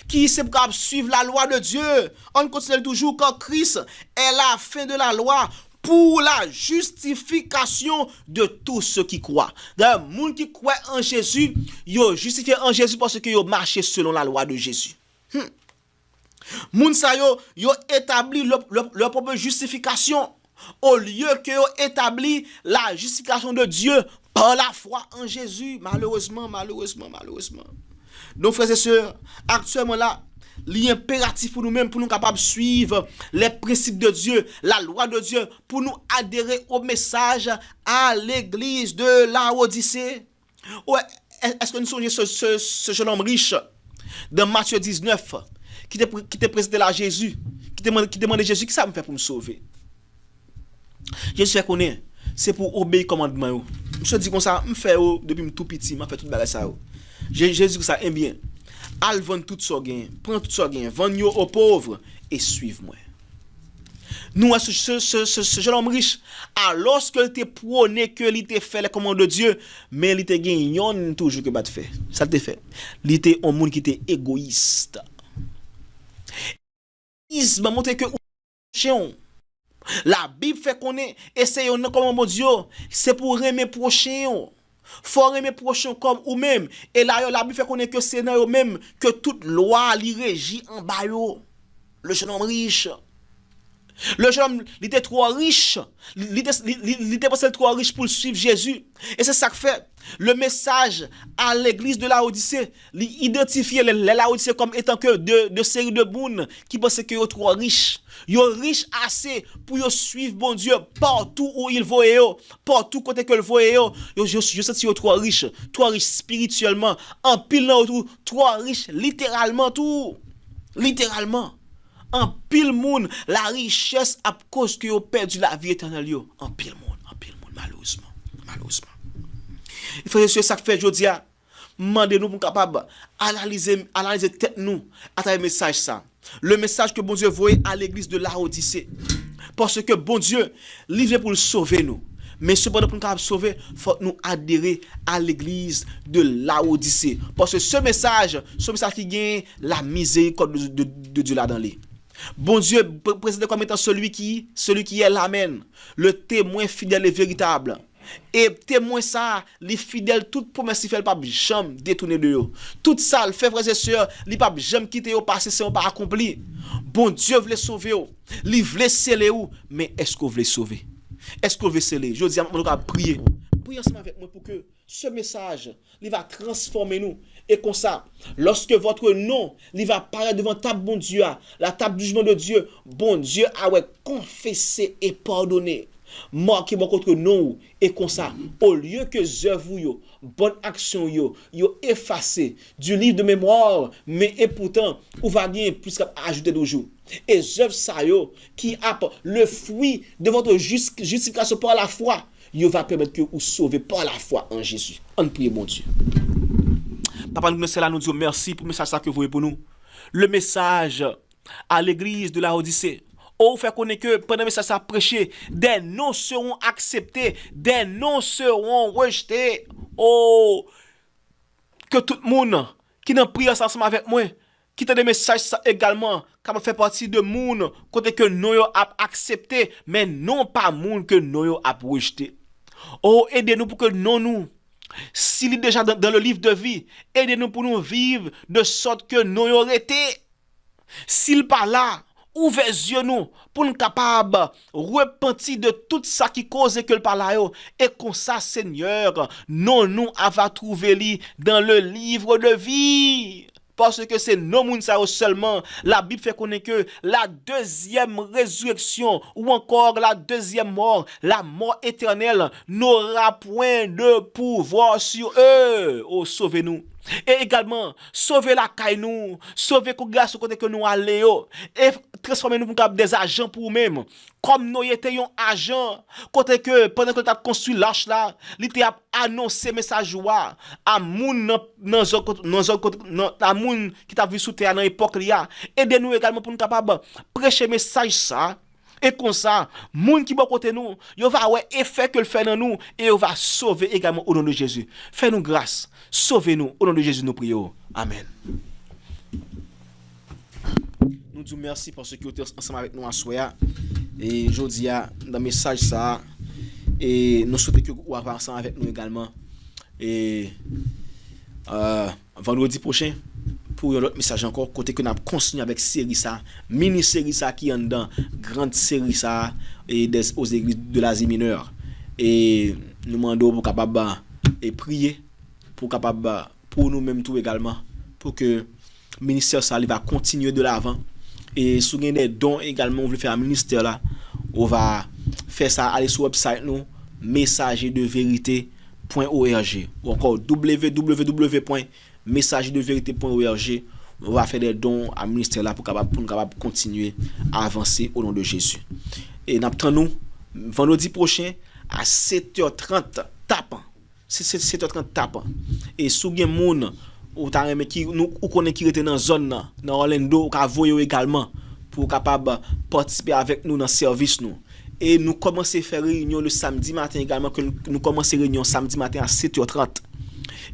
Qui c'est capable de suivre la loi de Dieu? On continue toujours quand Christ est la fin de la loi pour la justification de tous ceux qui croient. D'ailleurs, les gens qui croient en Jésus, ils sont justifiés en Jésus parce qu'ils ont marché selon la loi de Jésus. Moun sa yo établi leur propre justification au lieu que yo établi la justification de Dieu par la foi en Jésus. Malheureusement. Donc frères et sœurs, actuellement là, l'impératif pour nous-mêmes, pour nous capables de suivre les principes de Dieu, la loi de Dieu, pour nous adhérer au message à l'église de Laodicée. Ouais, est-ce que nous sommes ce jeune homme riche de Matthieu 19 qui te présenté à Jésus, qui demandait à Jésus, qui ça me fait pour me sauver? Jésus fait connaître, c'est pour obéir au commandement. Je dis comme ça, je fais depuis tout petit, je fais tout ça. Jésus dit ça, aime bien. Al vendre tout ça gain, prends tout ça gain, vends aux pauvres et suive-moi. Nous, ce jeune homme riche, alors qu'il te prôné que il te fait les commandes de Dieu, mais il te gagne toujours que bat fait. Ça te fait. Il était un monde qui était égoïste. Il m'a montré que la Bible fait qu'on est essayons comme mon Dieu, c'est pour aimer prochain. Faut aimer prochain comme ou même. Et là la Bible fait qu'on est que c'est dans eux même que toute loi li régit en bas yo. Le jeune homme riche. Le jeune homme, il était trop riche. Il était pas trop riche pour suivre Jésus. Et c'est ça que fait. Le message à l'église de Laodicée, il identifiait les Laodicéens comme étant que de série de bounes qui pensaient qu'ils sont trop riches. Ils sont riches assez pour suivre bon Dieu partout où ils voyaient, partout côté que ils voyaient. Je sais qu'ils sont trop riches spirituellement, en pile dans tout, trop riches littéralement tout. Littéralement. En pile monde, la richesse à cause que vous perdu la vie éternelle. En pile monde, malheureusement. Il faut que ça fait aujourd'hui, demandez-nous pour capable analyser tête nous à travers le message ça. Le message que bon Dieu voit à l'église de Laodicée. Parce que bon Dieu, il vient pour le sauver nous. Mais cependant, pour nous capable sauver, il faut nous adhérer à l'église de Laodicée. Parce que ce message qui gagne la miséricorde de Dieu là dans les. Bon Dieu présenté comme étant celui qui est l'amen, le témoin fidèle et véritable. Et témoin ça, les fidèles, toute promesse il fait pas jamais détourner de eux. Tout ça, le fait frères et sœurs, il pas jamais quitter au passé, c'est pas accompli. Bon Dieu voulait sauver eux, il voulait sceller ou, mais est-ce qu'on voulait sauver? Est-ce qu'on veut sceller? Je dis à mon gars, priez ensemble avec moi pour que ce message, il va transformer nous. Et comme ça, lorsque votre nom, il va apparaître devant table bon Dieu, la table du jugement de Dieu, bon Dieu a confessé et pardonné. Marquez mon contre nous et comme ça, au lieu que œuvres yo, bonne action yo effacé du livre de mémoire, mais et pourtant, on va gagner plus qu'à ajouter de jours. Et œuvres ça yo qui a le fruit de votre justification par la foi, yo va permettre que vous sauvez par la foi en Jésus. On prie mon Dieu. Papa, nous sommes là, nous disons merci pour le message que vous avez pour nous. Le message à l'église de Laodicée. Ou fait connaître que pendant le message à prêcher, des noms seront acceptés, des noms seront rejetés. Oh, que tout le monde qui n'a prière ensemble avec moi, qui t'a des messages ça également, qui fait partie de monde côté que nous a accepté, mais non pas monde que nous a rejeté. Oh, aidez-nous pour que nous, s'il est déjà dans le livre de vie, aidez-nous pour nous vivre de sorte que nous aurions été. S'il pas là, ouvrez les yeux nous pour nous capables repentir de tout ça qui cause que le par là et comme ça Seigneur nous avons trouvé lui dans le livre de vie. Parce que c'est non moun ça seulement. La Bible fait connaître que la deuxième résurrection ou encore la deuxième mort, la mort éternelle, n'aura point de pouvoir sur eux. Oh, sauvez-nous. Et également, sauvez la caille nous, sauvez grâce au côté que nous allons, et transformez-nous pour des agents pour nous-mêmes. Comme nous étions agents, côté que pendant que tu as construit l'arche là, il t'a annoncé message à moun à moun qui t'a vu sous terre dans l'époque là. Aidez-nous également pour nous capables prêcher message ça. Et comme ça, moun qui bon côté nous, yo va ouais effet que le fait dans nous et on va sauver également au nom de Jésus. Fais-nous grâce, sauvez-nous au nom de Jésus nous prions. Amen. Nous disons merci parce que vous êtes ensemble avec nous à soir et aujourd'hui dans le message ça et nous souhaitons que vous soyez ensemble avec nous également et vendredi prochain pour un autre message encore côté que nous continuons avec série ça mini série ça qui est dedans grande série ça et aux églises de l'Asie mineure et nous demandons pour capable et prier pour capable pour nous-mêmes tout également pour que le ministère ça va continuer de l'avant et si vous avez des dons également vous voulez faire un ministère là on va faire ça aller sur le website nous messagerdeverité.org ou encore www.messagerdeverité.org. On va faire des dons à ministère là pour nous capable continuer à avancer au nom de Jésus. Et nous attendons vendredi prochain à 7h30 tapant. C'est 7h30 tapant. Et si vous avez des gens ou qui nous connaît qui était dans zone là, dans Orlando ou ka voyo également pour capable participer avec nous dans service nous. Et nous commençons à faire réunion le samedi matin également que nous commençons réunion samedi matin à 7h30.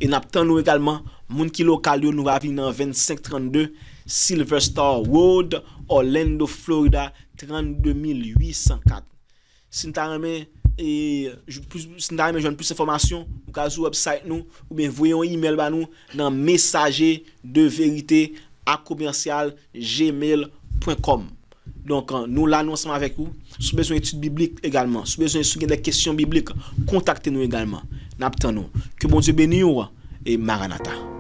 Et nous attendons également moun qui local nous va venir dans 2532 Silver Star Road, Orlando, Florida 32804. Si nous t'aimez et si nous t'aimez plus d'informations, vous pouvez sur website nous ou bien voyons email ba nous dans messagerdeverité@gmail.com. Donc nous là nous ensemble avec vous. Si vous avez besoin d'études bibliques également, si vous avez besoin de questions bibliques, contactez-nous également. N'attendons que bon Dieu bénisse et Maranatha.